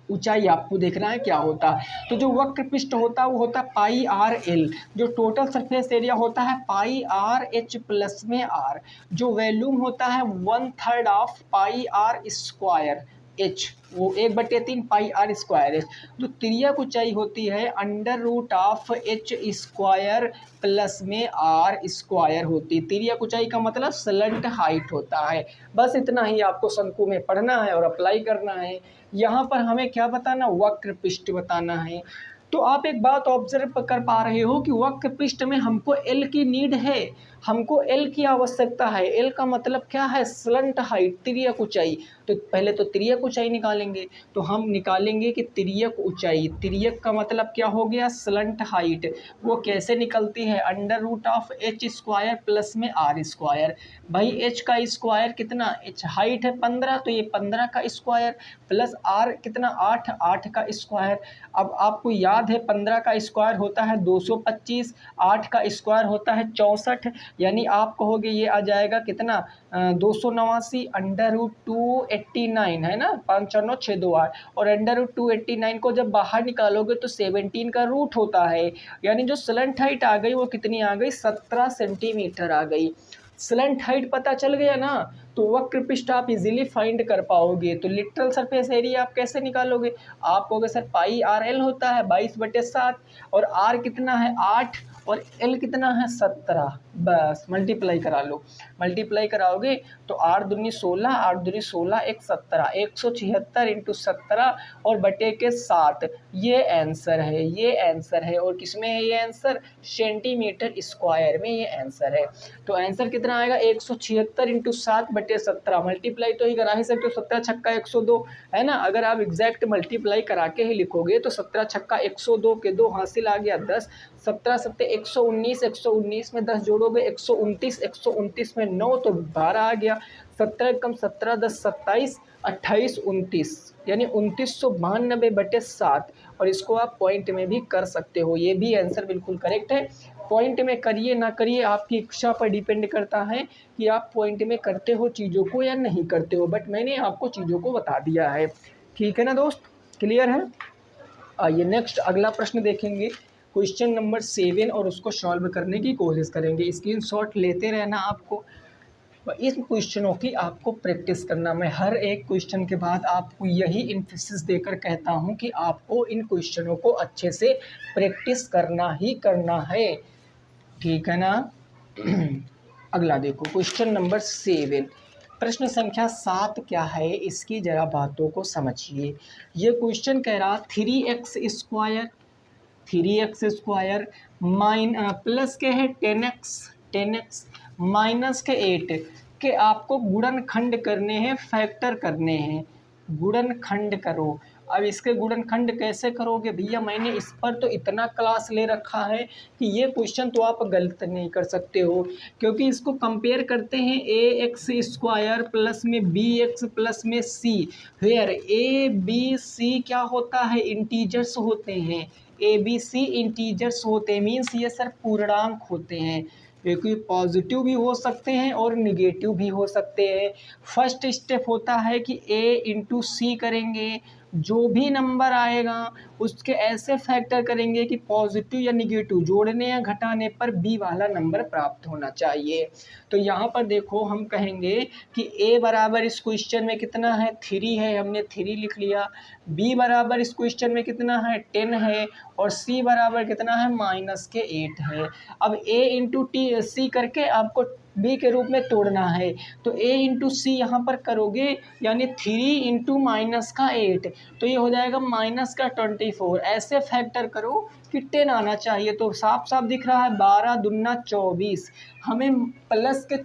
ऊंचाई आपको देखना है क्या होता है। तो जो वक्र पृष्ठ होता है वो होता है पाई आर एल, जो टोटल सरफेस एरिया होता है पाई आर एच प्लस में आर, जो वॉल्यूम होता है 1/3 of pi r square h, वो 1/3 पाई आर स्क्वायर एच। जो तिर्यक ऊंचाई होती है √ऑफ एच स्क्वायर प्लस में आर स्क्वायर होती है। तिर्यक ऊंचाई का मतलब स्लंट हाइट होता है। बस इतना ही आपको शंकु में पढ़ना है और अप्लाई करना है। यहाँ पर हमें क्या बताना, वक्र पृष्ठ बताना है। तो आप एक बात ऑब्जर्व कर पा रहे हो कि वक्र पृष्ठ में हमको एल की नीड है, हमको एल की आवश्यकता है। एल का मतलब क्या है, स्लंट हाइट, तिर्यक ऊंचाई। तो पहले तो तिर्यक ऊंचाई निकालेंगे, तो हम निकालेंगे कि तिर्यक ऊंचाई, तिर्यक का मतलब क्या हो गया, स्लंट हाइट। वो कैसे निकलती है, √ऑफ एच स्क्वायर प्लस में आर स्क्वायर। भाई एच का स्क्वायर कितना, एच हाइट है 15, तो ये 15 का स्क्वायर प्लस आर कितना 8, 8 का स्क्वायर। अब आपको याद है 15 का स्क्वायर होता है 225, 8 का स्क्वायर होता है 64, यानी आप कहोगे ये आ जाएगा कितना 289 √289 है ना, 5 4 9 6 2 8, और √289 को जब बाहर निकालोगे तो 17 का रूट होता है, यानी जो स्लंट हाइट आ गई वो कितनी आ गई, 17 सेंटीमीटर आ गई। स्लंट हाइट पता चल गया ना, तो वक्र पृष्ठ आप इजीली फाइंड कर पाओगे। तो लिटरल सरफेस एरिया आप कैसे निकालोगे, आप कहोगे सर पाई आर एल होता है 22/7, और आर कितना है 8, और L कितना है 17, बस मल्टीप्लाई करा लो। मल्टीप्लाई कराओगे तो 8 दूनी 16, 8 दूनी 16, 1 17, 176 इंटू 17 और बटे के 7, ये आंसर है, ये आंसर है। और किस में है ये आंसर? सेंटीमीटर स्क्वायर में ये आंसर है। तो आंसर कितना आएगा? 176 इंटू 7 बटे 17। मल्टीप्लाई तो ही करा ही सकते हो, 17 छक्का 102 है ना। अगर आप एग्जैक्ट मल्टीप्लाई करा के ही लिखोगे तो 17 छक्का 102 के 2 हासिल आ गया 10, 17 सत्ते 119, 119 में 10 जोड़ोगे 129, 129 में 9 तो 12 आ गया, 17 कम 17, 10 27, 28 29, यानी 2992 बटे 7। और इसको आप पॉइंट में भी कर सकते हो, ये भी आंसर बिल्कुल करेक्ट है। पॉइंट में करिए ना करिए आपकी इच्छा पर डिपेंड करता है कि आप पॉइंट में करते हो चीज़ों को या नहीं करते हो, बट मैंने आपको चीज़ों को बता दिया है। ठीक है ना दोस्त, क्लियर है? आइए नेक्स्ट अगला प्रश्न देखेंगे, क्वेश्चन नंबर 7, और उसको सॉल्व करने की कोशिश करेंगे। स्क्रीनशॉट लेते रहना आपको, इस क्वेश्चनों की आपको प्रैक्टिस करना। मैं हर एक क्वेश्चन के बाद आपको यही इन्फोसिस देकर कहता हूं कि आपको इन क्वेश्चनों को अच्छे से प्रैक्टिस करना ही करना है, ठीक है ना। अगला देखो क्वेश्चन नंबर 7, प्रश्न संख्या 7 क्या है, इसकी जरा बातों को समझिए। ये क्वेश्चन कह रहा 3x square, 3x square plus के है 10x माइनस के 8 के आपको गुणनखंड करने हैं, फैक्टर करने हैं। गुणनखंड करो। अब इसके गुणनखंड कैसे करोगे भैया? मैंने इस पर तो इतना क्लास ले रखा है कि ये क्वेश्चन तो आप गलत नहीं कर सकते हो, क्योंकि इसको कंपेयर करते हैं ax स्क्वायर प्लस में bx प्लस में c, where a b c क्या होता है? इंटीजर्स होते हैं। a b c इंटीजर्स होते हैं, मीन्स ये सर पूर्णांक होते हैं, क्योंकि पॉजिटिव भी हो सकते हैं और निगेटिव भी हो सकते हैं। फर्स्ट स्टेप होता है कि a इंटू सी करेंगे, जो भी नंबर आएगा उसके ऐसे फैक्टर करेंगे कि पॉजिटिव या निगेटिव जोड़ने या घटाने पर बी वाला नंबर प्राप्त होना चाहिए। तो यहाँ पर देखो हम कहेंगे कि a बराबर इस क्वेश्चन में कितना है? 3 है, हमने 3 लिख लिया। b बराबर इस क्वेश्चन में कितना है? 10 है। और c बराबर कितना है? -8 है। अब a इंटू सी करके आपको b के रूप में तोड़ना है, तो a इंटू सी यहाँ पर करोगे यानी 3 इंटू -8, तो ये हो जाएगा -24। ऐसे फैक्टर करो कि 10 आना चाहिए, तो साफ साफ दिख रहा है 12 दूना 24, हमें प्लस के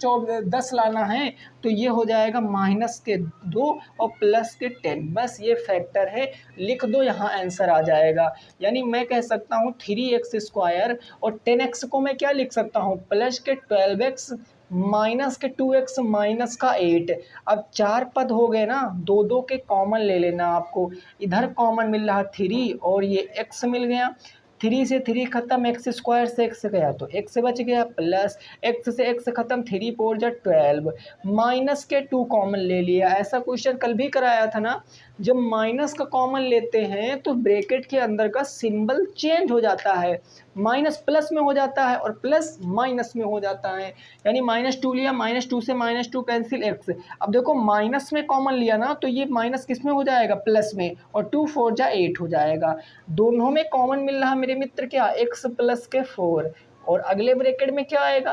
10 लाना है, तो ये हो जाएगा -2 और +10। बस ये फैक्टर है, लिख दो, यहाँ आंसर आ जाएगा। यानी मैं कह सकता हूँ 3x स्क्वायर और 10x को मैं क्या लिख सकता हूँ? प्लस के 12x माइनस के 2x माइनस का 8। अब 4 पद हो गए ना, 2 के कॉमन ले लेना आपको। इधर कॉमन मिल रहा 3 और ये x मिल गया, 3 से 3 खत्म, x स्क्वायर से x गया तो x बच गया, प्लस x से x खत्म, 3 4 जा 12, माइनस के 2 कॉमन ले लिया। ऐसा क्वेश्चन कल भी कराया था ना, जब माइनस का कॉमन लेते हैं तो ब्रैकेट के अंदर का सिंबल चेंज हो जाता है, माइनस प्लस में हो जाता है और प्लस माइनस में हो जाता है। यानी -2 लिया, -2 से -2 कैंसिल x। अब देखो माइनस में कॉमन लिया ना, तो ये माइनस किस में हो जाएगा? प्लस में, और 2 4 जा 8 हो जाएगा। दोनों में कॉमन मिल रहा मेरे मित्र क्या? x प्लस के 4, और अगले ब्रैकेट में क्या आएगा?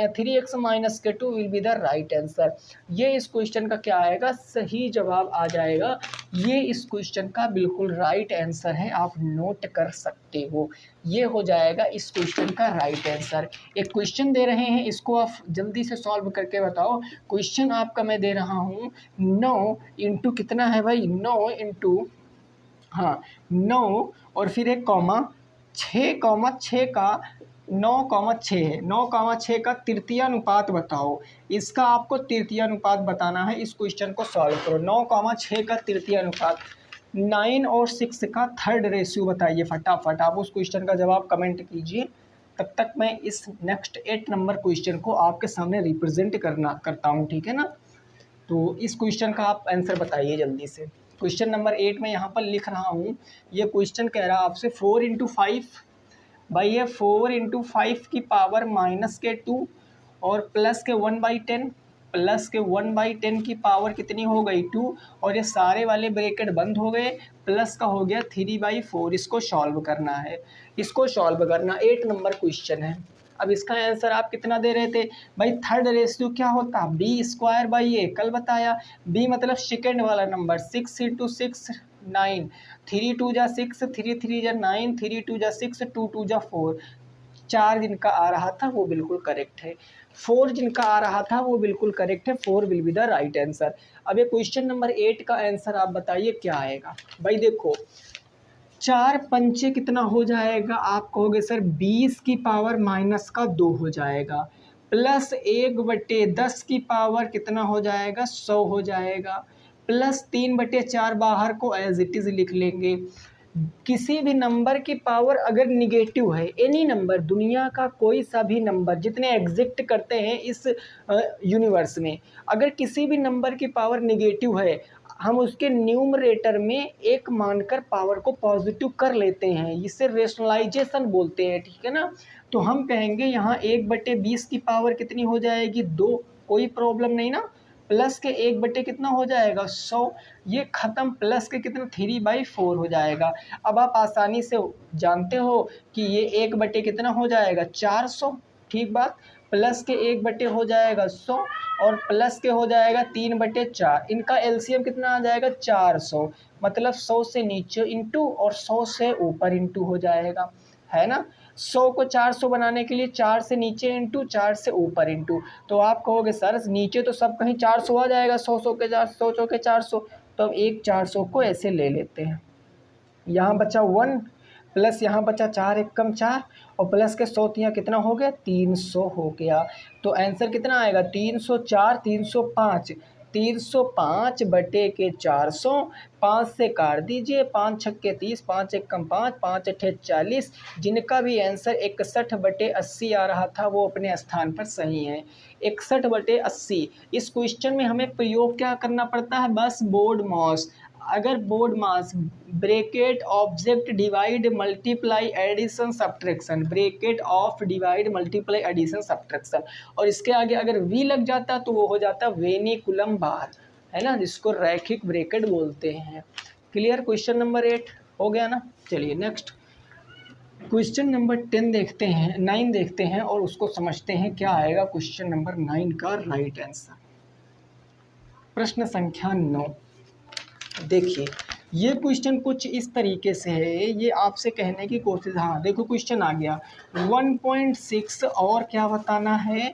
3x माइनस के 2 will be the right answer. ये इस क्वेश्चन का क्या आएगा? सही जवाब आ जाएगा। ये इस क्वेश्चन का बिल्कुल राइट आंसर है, आप नोट कर सकते हो। ये हो जाएगा इस क्वेश्चन का राइट आंसर। एक क्वेश्चन दे रहे हैं, इसको आप जल्दी से सॉल्व करके बताओ। क्वेश्चन आपका मैं दे रहा हूँ 9 इंटू कितना है भाई? 9 इंटू 9 और फिर एक कॉमा 6 का 9,6 है, 9,6 का तृतीयानुपात बताओ। इसका आपको तृतीयानुपात बताना है। इस क्वेश्चन को सॉल्व करो। 9,6 का तृतीयानुपात, 9 और 6 का थर्ड रेशियो बताइए फटाफट। आप उस क्वेश्चन का जवाब कमेंट कीजिए, तब तक मैं इस नेक्स्ट 8 नंबर क्वेश्चन को आपके सामने रिप्रेजेंट करता हूँ, ठीक है ना। तो इस क्वेश्चन का आप आंसर बताइए जल्दी से। क्वेश्चन नंबर 8 में यहाँ पर लिख रहा हूँ। ये क्वेश्चन कह रहा है आपसे 4 इंटू 5, भाई ये 4 इंटू 5 की पावर -2 और प्लस के 1/10 प्लस के 1/10 की पावर कितनी हो गई 2, और ये सारे वाले ब्रैकेट बंद हो गए, प्लस का हो गया 3/4। इसको सॉल्व करना है, इसको सॉल्व करना 8 नंबर क्वेश्चन है। अब इसका आंसर आप कितना दे रहे थे भाई, थर्ड रेशियो क्या होता, b²/a, कल बताया। b मतलब सेकेंड वाला नंबर, 6 × 6 9, 3 2 जा 6, 3 3 जा 9, 3 2 जा 6, 2 2 जा 4। 4 जिनका आ रहा था वो बिल्कुल करेक्ट है, 4 जिनका आ रहा था वो बिल्कुल करेक्ट है, 4 will be the right answer. अब ये क्वेश्चन नंबर 8 का आंसर आप बताइए क्या आएगा। भाई देखो 4 पंचे कितना हो जाएगा, आप कहोगे सर 20 की पावर -2 हो जाएगा, प्लस 1/10 की पावर कितना हो जाएगा 100 हो जाएगा, प्लस 3/4 बाहर को एज इट इज़ लिख लेंगे। किसी भी नंबर की पावर अगर निगेटिव है, एनी नंबर, दुनिया का कोई सा भी नंबर जितने एग्जिस्ट करते हैं इस यूनिवर्स में, अगर किसी भी नंबर की पावर निगेटिव है, हम उसके न्यूमरेटर में एक मानकर पावर को पॉजिटिव कर लेते हैं, इसे रेशनलाइजेशन बोलते हैं, ठीक है ना। तो हम कहेंगे यहाँ 1/20 की पावर कितनी हो जाएगी 2, कोई प्रॉब्लम नहीं ना, प्लस के 1 कितना हो जाएगा 100, ये ख़त्म, प्लस के कितना 3/4 हो जाएगा। अब आप आसानी से जानते हो कि ये 1 कितना हो जाएगा 400, ठीक बात, प्लस के 1 हो जाएगा 100 और प्लस के हो जाएगा 3/4, इनका एलसीएम कितना आ जाएगा 400, मतलब 100 से नीचे इंटू और 100 से ऊपर इंटू हो जाएगा, है ना। 100 को 400 बनाने के लिए 4 से नीचे इंटू 4 से ऊपर इंटू, तो आप कहोगे सर नीचे तो सब कहीं 400 आ जाएगा, 100 के 400, तो अब एक 400 को ऐसे ले लेते हैं, यहाँ बचा 1 प्लस यहाँ बचा 4 एक कम 4 और प्लस के 100 यहाँ कितना हो गया 300 हो गया। तो आंसर कितना आएगा 304, 305, 305/400, 5 से काट दीजिए, 5 छक्के 30, 5 एक कम 5, 5 अट्ठे 40। जिनका भी आंसर 61/80 आ रहा था वो अपने स्थान पर सही है, 61/80। इस क्वेश्चन में हमें प्रयोग क्या करना पड़ता है, बस बोर्ड मास। अगर BODMAS bracket object divide multiply addition subtraction, bracket of divide multiply addition subtraction, और इसके आगे अगर वी लग जाता तो वो हो जाता वेनिकुलम बार, है ना, जिसको रैखिक ब्रैकेट बोलते हैं। क्लियर, क्वेश्चन नंबर 8 हो गया ना। चलिए नेक्स्ट क्वेश्चन नंबर 10 देखते हैं, 9 देखते हैं और उसको समझते हैं क्या आएगा क्वेश्चन नंबर 9 का राइट आंसर। प्रश्न संख्या 9, देखिए ये क्वेश्चन कुछ इस तरीके से है, ये आपसे कहने की कोशिश, हाँ देखो क्वेश्चन आ गया 1.6 और क्या बताना है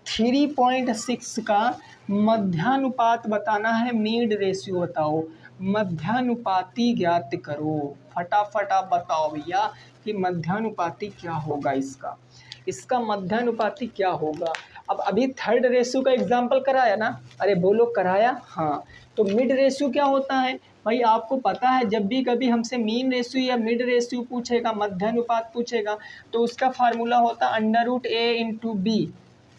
3.6 का मध्यानुपात बताना है, मीड रेशियो बताओ, मध्यानुपाती ज्ञात करो। फटाफट आप बताओ भैया कि मध्यानुपाती क्या होगा, इसका मध्यानुपाती क्या होगा। अब अभी थर्ड रेशियो का एग्जाम्पल कराया ना, अरे बोलो कराया, हाँ। तो मिड रेशियो क्या होता है भाई, आपको पता है जब भी कभी हमसे मीन रेशियो या मिड रेशियो पूछेगा, मध्यानुपात पूछेगा, तो उसका फार्मूला होता √a/b,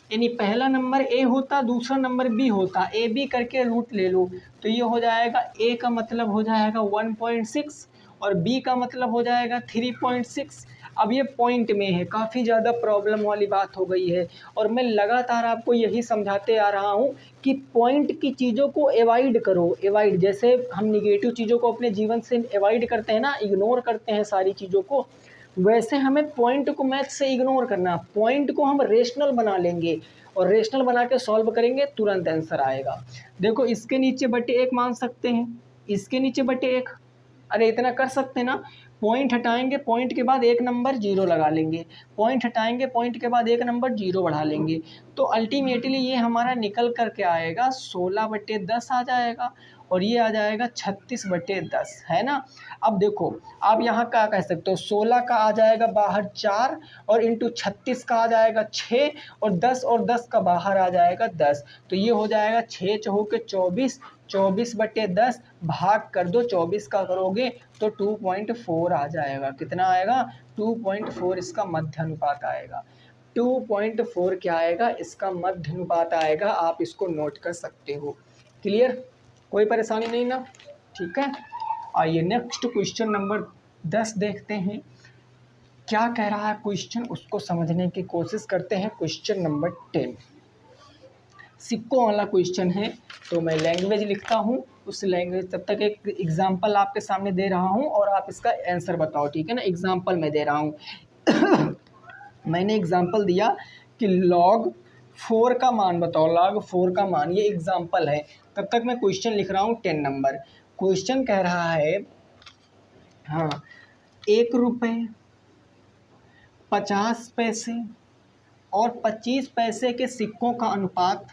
यानी पहला नंबर a होता, दूसरा नंबर b होता, a b करके रूट ले लो, तो ये हो जाएगा a का मतलब हो जाएगा 1.6 और b का मतलब हो जाएगा 3.6। अब ये पॉइंट में है, काफ़ी ज़्यादा प्रॉब्लम वाली बात हो गई है, और मैं लगातार आपको यही समझाते आ रहा हूँ कि पॉइंट की चीज़ों को अवॉइड करो, अवॉइड, जैसे हम निगेटिव चीज़ों को अपने जीवन से अवॉइड करते हैं ना, इग्नोर करते हैं सारी चीज़ों को, वैसे हमें पॉइंट को मैथ से इग्नोर करना, पॉइंट को हम रेशनल बना लेंगे और रेशनल बना के सॉल्व करेंगे, तुरंत आंसर आएगा। देखो इसके नीचे बटे 1 मान सकते हैं, इसके नीचे बटे 1, अरे इतना कर सकते हैं ना, पॉइंट हटाएंगे, पॉइंट के बाद एक नंबर 0 लगा लेंगे, पॉइंट हटाएंगे, पॉइंट के बाद एक नंबर 0 बढ़ा लेंगे, तो अल्टीमेटली ये हमारा निकल कर के आएगा 16/10 आ जाएगा, और ये आ जाएगा 36/10, है ना। अब देखो आप यहाँ क्या कह सकते हो, 16 का आ जाएगा बाहर 4 और इंटू 36 का आ जाएगा 6 और 10 का बाहर आ जाएगा 10, तो ये हो जाएगा 6 चौके 24, 24/10 भाग कर दो 24 का करोगे तो 2.4 आ जाएगा, कितना आएगा 2.4, इसका मध्य अनुपात आएगा 2.4, क्या आएगा इसका मध्य अनुपात आएगा, आप इसको नोट कर सकते हो। क्लियर, कोई परेशानी नहीं ना, ठीक है। आइए नेक्स्ट क्वेश्चन नंबर 10 देखते हैं, क्या कह रहा है क्वेश्चन, उसको समझने की कोशिश करते हैं। क्वेश्चन नंबर 10, सिक्कों वाला क्वेश्चन है, तो मैं लैंग्वेज लिखता हूँ, उस लैंग्वेज तब तक एक एग्जाम्पल आपके सामने दे रहा हूँ और आप इसका आंसर बताओ, ठीक है ना। एग्जाम्पल मैं दे रहा हूँ मैंने एग्जाम्पल दिया कि log 4 का मान बताओ, log 4 का मान, ये एग्जाम्पल है। तब तक मैं क्वेश्चन लिख रहा हूँ 10 नंबर। क्वेश्चन कह रहा है, हाँ, 1 रुपये 50 पैसे और 25 पैसे के सिक्कों का अनुपात,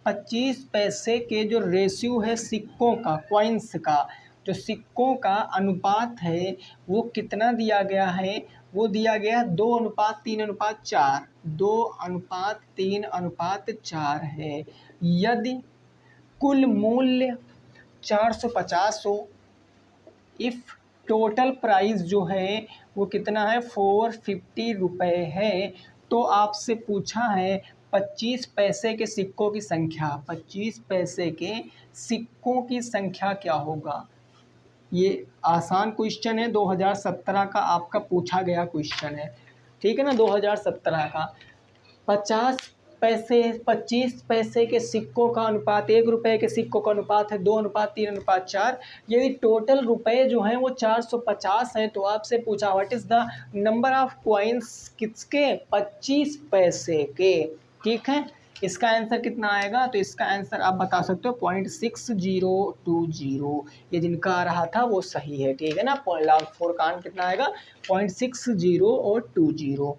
25 पैसे के जो रेशियो है सिक्कों का, कॉइन्स का, जो सिक्कों का अनुपात है वो कितना दिया गया है, वो दिया गया 2:3:4, 2:3:4 है। यदि कुल मूल्य 450 हो, इफ़ टोटल प्राइस जो है वो कितना है 450 रुपये है, तो आपसे पूछा है 25 पैसे के सिक्कों की संख्या, 25 पैसे के सिक्कों की संख्या क्या होगा। ये आसान क्वेश्चन है, 2017 का आपका पूछा गया क्वेश्चन है, ठीक है ना, 2017 का। 25 पैसे के सिक्कों का अनुपात 1 रुपये के सिक्कों का अनुपात है 2:3:4। यदि टोटल रुपए जो हैं वो 450 हैं, तो आपसे पूछा what is the number of coins, किसके, 25 पैसे के, ठीक है। इसका आंसर कितना आएगा, तो इसका आंसर आप बता सकते हो 0.6020। ये जिनका आ रहा था वो सही है, ठीक है ना। log 4 का कितना आएगा 0.6020।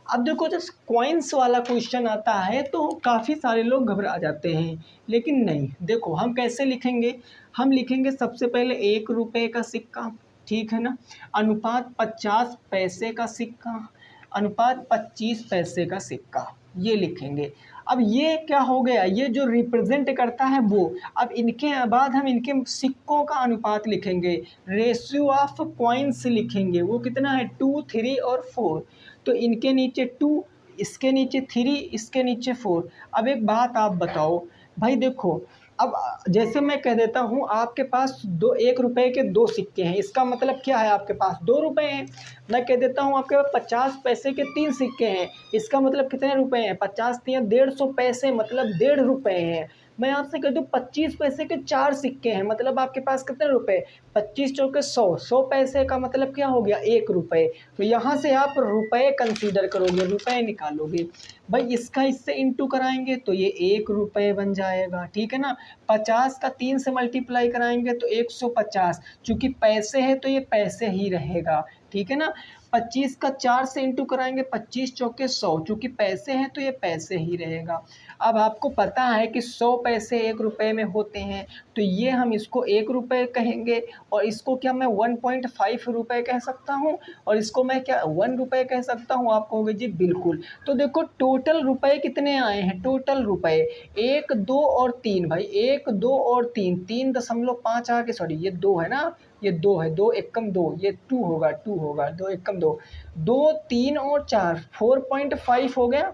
अब देखो, जब कॉइन्स वाला क्वेश्चन आता है तो काफ़ी सारे लोग घबरा जाते हैं, लेकिन नहीं, देखो हम कैसे लिखेंगे, हम लिखेंगे सबसे पहले 1 रुपये का सिक्का, ठीक है ना, अनुपात 50 पैसे का सिक्का, अनुपात 25 पैसे का सिक्का, ये लिखेंगे। अब ये क्या हो गया, ये जो रिप्रेजेंट करता है वो, अब इनके बाद हम इनके सिक्कों का अनुपात लिखेंगे, रेशियो ऑफ कॉइन्स लिखेंगे, वो कितना है 2, 3 और 4। तो इनके नीचे 2, इसके नीचे 3, इसके नीचे 4। अब एक बात आप बताओ भाई, देखो अब जैसे मैं कह देता हूँ आपके पास 1 रुपये के 2 सिक्के हैं, इसका मतलब क्या है, आपके पास 2 रुपये हैं। मैं कह देता हूँ आपके पास 50 पैसे के 3 सिक्के हैं, इसका मतलब कितने रुपए हैं, 50 3 150 पैसे, मतलब 1.5 रुपये हैं। मैं आपसे कह दूँ 25 पैसे के 4 सिक्के हैं, मतलब आपके पास कितने रुपए, 25 चौके 100, 100 पैसे का मतलब क्या हो गया 1 रुपये। तो यहाँ से आप रुपए कंसीडर करोगे, रुपए निकालोगे भाई, इसका इससे इंटू कराएंगे तो ये 1 रुपये बन जाएगा, ठीक है ना। 50 का 3 से मल्टीप्लाई कराएंगे तो 150, चूँकि पैसे है तो ये पैसे ही रहेगा, ठीक है ना। 25 का 4 से इंटू कराएंगे, 25 चौके 100, चूँकि पैसे हैं तो ये पैसे ही रहेगा। अब आपको पता है कि 100 पैसे 1 रुपये में होते हैं, तो ये हम इसको 1 रुपये कहेंगे, और इसको क्या मैं 1.5 रुपये कह सकता हूँ, और इसको मैं क्या 1 रुपये कह सकता हूँ। आप कहोगे जी बिल्कुल। तो देखो टोटल रुपए कितने आए हैं, टोटल रुपए 1, 2 और 3, भाई 1, 2 और 3, 3.5 आके, सॉरी ये 2 है ना, ये 2 है, 2 एकम 2, ये 2 होगा, 2 होगा, 2 एकम 2, 2, 3 और 4, 4.5 हो गया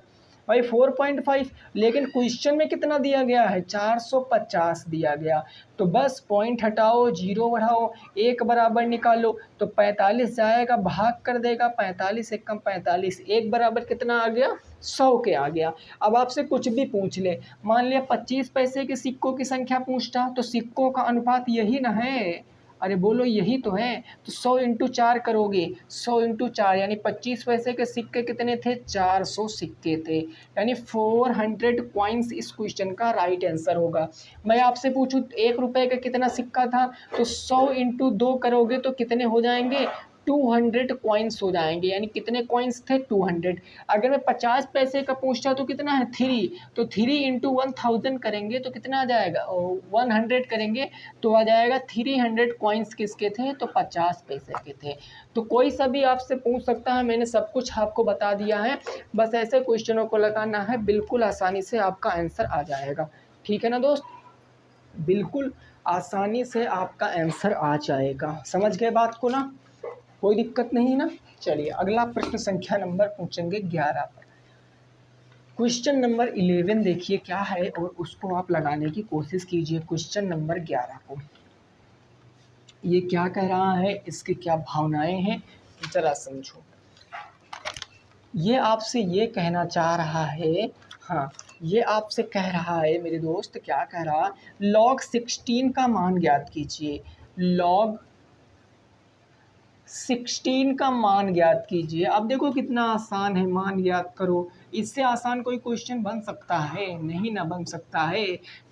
भाई, 4.5। लेकिन क्वेश्चन में कितना दिया गया है 450 दिया गया, तो बस पॉइंट हटाओ, जीरो बढ़ाओ, 1 बराबर निकालो, तो 45 जाएगा, भाग कर देगा, 45 एकम 45, 1 बराबर कितना आ गया 100 के आ गया। अब आपसे कुछ भी पूछ ले, मान लिया 25 पैसे के सिक्कों की संख्या पूछता, तो सिक्कों का अनुपात यही ना है, अरे बोलो यही तो है। तो 100 इंटू 4 करोगे, 100 इंटू 4 यानी 25 पैसे के सिक्के कितने थे, 400 सिक्के थे, यानी 400 कॉइन्स इस क्वेश्चन का राइट आंसर होगा। मैं आपसे पूछूं 1 रुपये का कितना सिक्का था, तो 100 इंटू 2 करोगे तो कितने हो जाएंगे, 200 कॉइन्स हो जाएंगे, यानी कितने कॉइन्स थे 200। अगर मैं 50 पैसे का पूछता तो कितना है 3, तो 3 इंटू 1000 करेंगे तो कितना आ जाएगा, 100 करेंगे तो आ जाएगा 300 कॉइन्स किसके थे, तो 50 पैसे के थे। तो कोई सा भी आपसे पूछ सकता है, मैंने सब कुछ आपको बता दिया है, बस ऐसे क्वेश्चनों को लगाना है, बिल्कुल आसानी से आपका आंसर आ जाएगा, ठीक है ना दोस्त, बिल्कुल आसानी से आपका आंसर आ जाएगा। समझ गए बात को ना, कोई दिक्कत नहीं ना। चलिए अगला प्रश्न संख्या नंबर पूछेंगे 11 पर। क्वेश्चन नंबर 11 देखिए क्या है, और उसको आप लगाने की कोशिश कीजिए। क्वेश्चन नंबर 11 को ये क्या कह रहा है, इसकी क्या भावनाएं हैं, जरा समझो। ये आपसे ये कहना चाह रहा है, हाँ, ये आपसे कह रहा है मेरे दोस्त, क्या कह रहा, log 16 का मान ज्ञात कीजिए। log 16 का मान ज्ञात कीजिए। अब देखो कितना आसान है, मान ज्ञात करो। इससे आसान कोई क्वेश्चन बन सकता है? नहीं ना बन सकता है।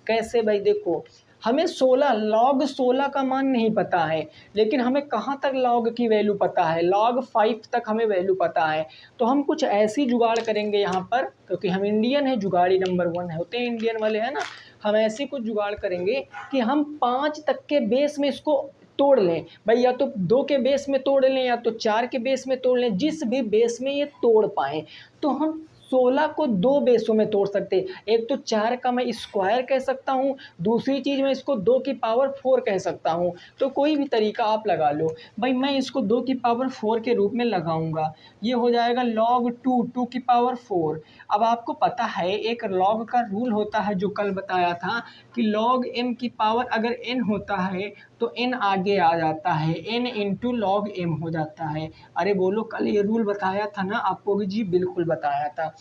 कैसे भाई? देखो, हमें 16 log 16 का मान नहीं पता है, लेकिन हमें कहाँ तक log की वैल्यू पता है, log 5 तक हमें वैल्यू पता है। तो हम कुछ ऐसी जुगाड़ करेंगे यहाँ पर, क्योंकि हम इंडियन है, जुगाड़ी नंबर 1 होते हैं इंडियन वाले, है ना। हम ऐसी कुछ जुगाड़ करेंगे कि हम 5 तक के बेस में इसको तोड़ लें भाई, या तो 2 के बेस में तोड़ लें या तो 4 के बेस में तोड़ लें, जिस भी बेस में ये तोड़ पाएँ। तो हम 16 को 2 बेसों में तोड़ सकते हैं। एक तो 4 का मैं स्क्वायर कह सकता हूँ, दूसरी चीज़ मैं इसको 2 की पावर 4 कह सकता हूँ। तो कोई भी तरीका आप लगा लो भाई, मैं इसको 2 की पावर 4 के रूप में लगाऊंगा। ये हो जाएगा log 2 की पावर 4। अब आपको पता है एक log का रूल होता है जो कल बताया था कि log m की पावर अगर n होता है तो n आगे आ जाता है, n इंटू log m हो जाता है। अरे बोलो, कल ये रूल बताया था ना आपको? जी बिल्कुल बताया था।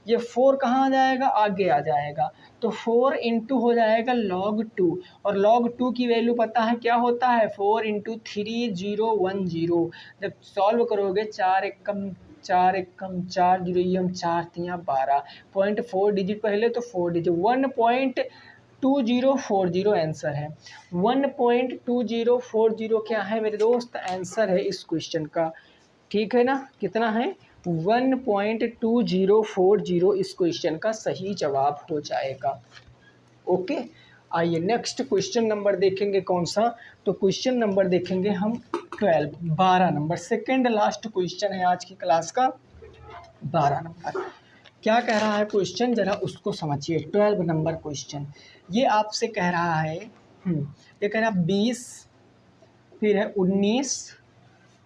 ये 4 कहाँ आ जाएगा? आगे आ जाएगा। तो 4 इंटू हो जाएगा log 2, और log 2 की वैल्यू पता है क्या होता है? 4 इंटू 3010। जब सॉल्व करोगे 4 एकम 4 एकम 4 जीरो यम 4 तिया 12, 0.4 डिजिट पहले तो 4 डिजिट 1.2040 आंसर है। 1.2040 क्या है मेरे दोस्त? आंसर है इस क्वेश्चन का। ठीक है ना? कितना है? 1.2040 इस क्वेश्चन का सही जवाब हो जाएगा। ओके, आइए नेक्स्ट क्वेश्चन नंबर देखेंगे कौन सा? तो क्वेश्चन नंबर देखेंगे हम 12 नंबर, सेकेंड लास्ट क्वेश्चन है आज की क्लास का, 12 नंबर। क्या कह रहा है क्वेश्चन, जरा उसको समझिए। 12 नंबर क्वेश्चन ये आपसे कह रहा है, ये कह रहा है 20, फिर है 19,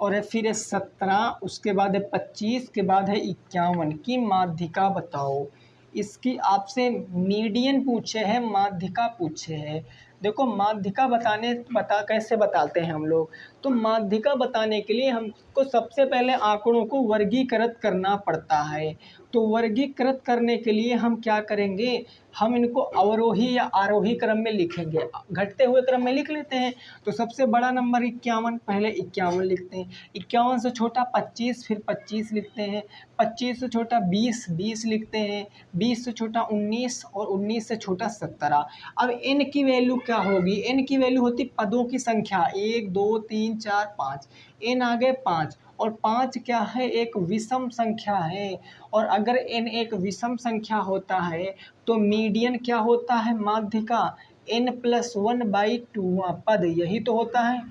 और है फिर है 17, उसके बाद है 25, के बाद है 51 की माध्यिका बताओ। इसकी आपसे मीडियन पूछे हैं, माध्यिका पूछे हैं। देखो माध्यिका कैसे बताते हैं हम लोग? तो माध्यिका बताने के लिए हमको सबसे पहले आंकड़ों को वर्गीकृत करना पड़ता है। तो वर्गीकृत करने के लिए हम क्या करेंगे? हम इनको अवरोही या आरोही क्रम में लिखेंगे। घटते हुए क्रम में लिख लेते हैं। तो सबसे बड़ा नंबर 51, पहले 51 लिखते हैं। 51 से छोटा 25, फिर 25 लिखते हैं। 25 से छोटा 20, 20 लिखते हैं। 20 से छोटा 19, और 19 से छोटा 17। अब n की वैल्यू क्या होगी? n की वैल्यू होती पदों की संख्या, 1 2 3 4 5। n आ गए 5, और 5 क्या है? एक विषम संख्या है। और अगर n एक विषम संख्या होता है तो मीडियन क्या होता है? माध्यिका n+1/2 पद, यही तो होता है।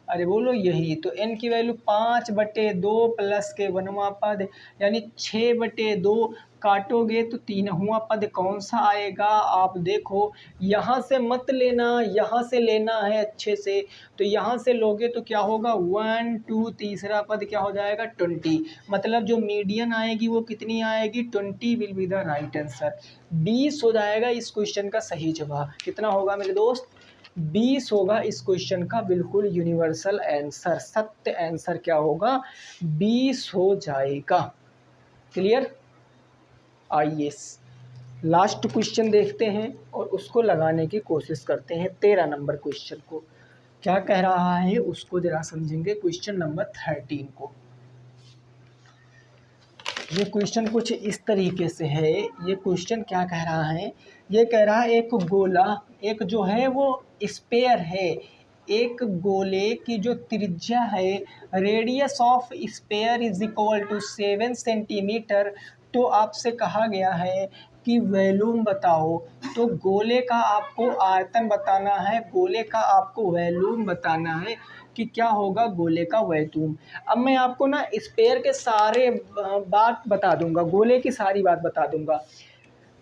अरे बोलो यही तो। n की वैल्यू 5/2 प्लस के 1वां पद, यानी 6/2। काटोगे तो 3वां पद कौन सा आएगा? आप देखो, यहाँ से मत लेना, यहाँ से लेना है अच्छे से। तो यहाँ से लोगे तो क्या होगा? 1 2, तीसरा पद क्या हो जाएगा? 20। मतलब जो मीडियन आएगी वो कितनी आएगी? 20 will be the right answer. 20 हो जाएगा इस क्वेश्चन का सही जवाब। कितना होगा मेरे दोस्त? 20 होगा इस क्वेश्चन का बिल्कुल यूनिवर्सल आंसर, सत्य आंसर क्या होगा? 20 हो जाएगा। क्लियर? आइए लास्ट क्वेश्चन देखते हैं और उसको लगाने की कोशिश करते हैं। 13 नंबर क्वेश्चन को क्या कह रहा है उसको जरा समझेंगे। क्वेश्चन नंबर 13 को, ये क्वेश्चन कुछ इस तरीके से है। ये क्वेश्चन क्या कह रहा है? ये कह रहा है एक गोला, एक जो है वो स्पेयर है। एक गोले की जो त्रिज्या है, radius of sphere is equal to 7 centimetre. तो आपसे कहा गया है कि वॉल्यूम बताओ। तो गोले का आपको आयतन बताना है, गोले का आपको वॉल्यूम बताना है कि क्या होगा गोले का वॉल्यूम। अब मैं आपको ना स्पेयर के सारे बात बता दूंगा, गोले की सारी बात बता दूंगा।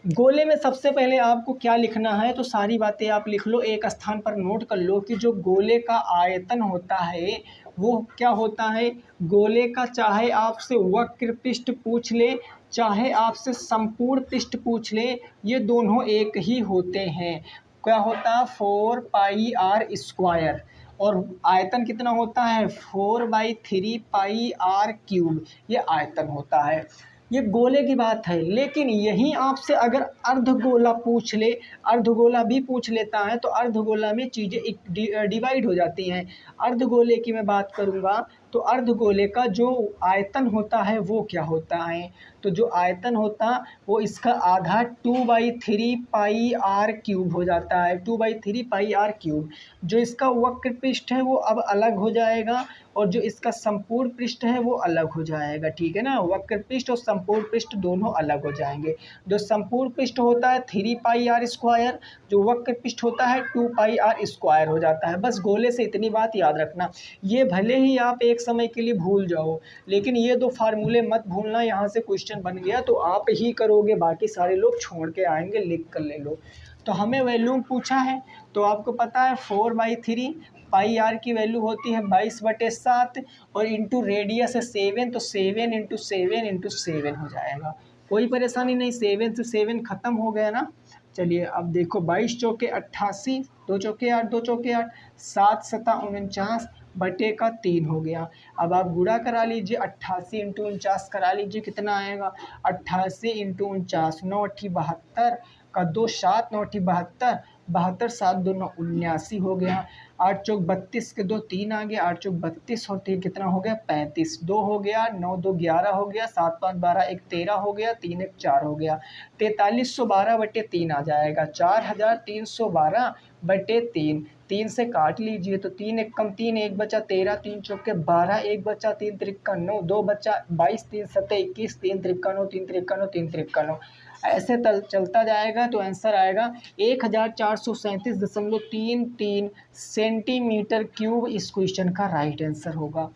गोले में सबसे पहले आपको क्या लिखना है? तो सारी बातें आप लिख लो, एक स्थान पर नोट कर लो कि जो गोले का आयतन होता है वो क्या होता है। गोले का चाहे आपसे वक्र पृष्ठ पूछ ले, चाहे आपसे संपूर्ण पृष्ठ पूछ ले, ये दोनों एक ही होते हैं। क्या होता है? 4πr²। और आयतन कितना होता है? 4/3πr³ ये आयतन होता है। ये गोले की बात है। लेकिन यहीं आपसे अगर अर्धगोला पूछ ले, अर्धगोला भी पूछ लेता है, तो अर्धगोला में चीज़ें डिवाइड हो जाती हैं। अर्धगोले की मैं बात करूँगा तो अर्धगोले का जो आयतन होता है वो क्या होता है, तो जो आयतन होता वो इसका आधा 2/3 पाई आर क्यूब हो जाता है, 2/3 पाई आर क्यूब। जो इसका वक्र पृष्ठ है वो अब अलग हो जाएगा और जो इसका संपूर्ण पृष्ठ है वो अलग हो जाएगा, ठीक है ना। वक्र पृष्ठ और संपूर्ण पृष्ठ दोनों अलग हो जाएंगे। जो संपूर्ण पृष्ठ होता है 3 पाई आर स्क्वायर, जो वक्र पृष्ठ होता है 2 पाई आर स्क्वायर हो जाता है। बस गोले से इतनी बात याद रखना। ये भले ही आप एक समय के लिए भूल जाओ, लेकिन ये दो फार्मूले मत भूलना। यहाँ से क्वेश्चन बन गया तो आप ही करोगे, बाकी सारे लोग छोड़ के आएंगे, लिख कर ले लो। तो हमें वैल्यू पूछा है, तो आपको पता है 4/3 पाई आर की वैल्यू होती है 22/7 और इंटू रेडियस है 7, तो 7 इंटू 7 इंटू 7 हो जाएगा। कोई परेशानी नहीं, 7 से 7 ख़त्म हो गया ना। चलिए अब देखो, 22 चौके 88, 2 चौके 8, 2 चौके 8, 7 सता 49 बटे का 3 हो गया। अब आप गुणा करा लीजिए, 88 इंटू 49 करा लीजिए, कितना आएगा 88 इंटू 49, 9 अट्ठी 72 का 2 7, 9 अट्ठी 72, 72 7 2 9 79 हो गया। 8 चौक 32 के 2 3 आ गया, 8 चौक 32 और 3 कितना हो गया 35, 2 हो गया, 9 2 11 हो गया, 7 5 12 1 13 हो गया, 3 1 4 हो गया, 4312 बटे 3 आ जाएगा, 4312 बटे 3। 3 से काट लीजिए तो 3 एक कम 3, 1 बचा 13, 3 चौके 12, 1 बचा 3 त्रिक्का 9, 2 बचा 22, 3 सत्ते 21, 3 त्रिक्का 9, 3 त्रिक्का 9, 3 त्रिक्का 9। ऐसे चलता जाएगा तो आंसर आएगा 1437.33 सेंटीमीटर क्यूब। इस क्वेश्चन का राइट आंसर होगा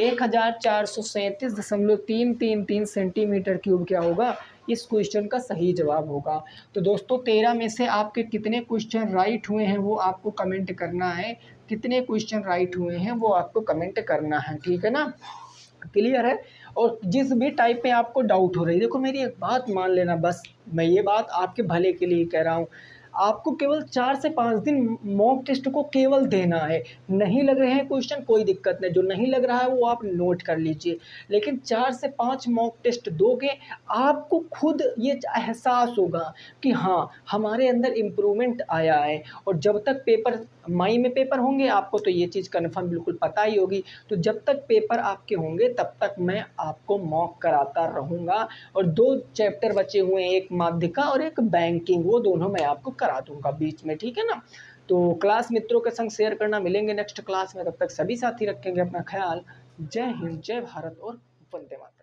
1437.333 सेंटीमीटर क्यूब क्या होगा, इस क्वेश्चन का सही जवाब होगा। तो दोस्तों 13 में से आपके कितने क्वेश्चन राइट हुए हैं वो आपको कमेंट करना है, कितने क्वेश्चन राइट हुए हैं वो आपको कमेंट करना है, ठीक है ना। क्लियर है। और जिस भी टाइप में आपको डाउट हो रही है, देखो मेरी एक बात मान लेना, बस मैं ये बात आपके भले के लिए कह रहा हूँ। आपको केवल 4 से 5 दिन मॉक टेस्ट को केवल देना है। नहीं लग रहे हैं क्वेश्चन, कोई दिक्कत नहीं, जो नहीं लग रहा है वो आप नोट कर लीजिए। लेकिन 4 से 5 मॉक टेस्ट दोगे, आपको खुद ये एहसास होगा कि हाँ हमारे अंदर इम्प्रूवमेंट आया है। और जब तक पेपर मई में पेपर होंगे, आपको तो ये चीज़ कन्फर्म बिल्कुल पता ही होगी, तो जब तक पेपर आपके होंगे तब तक मैं आपको मॉक कराता रहूँगा। और 2 चैप्टर बचे हुए हैं, एक माध्यिका और एक बैंकिंग, वो दोनों मैं आपको करा दूंगा बीच में, ठीक है ना। तो क्लास मित्रों के संग शेयर करना, मिलेंगे नेक्स्ट क्लास में, तब तक सभी साथी रखेंगे अपना ख्याल। जय हिंद, जय भारत और वंदे मातरम।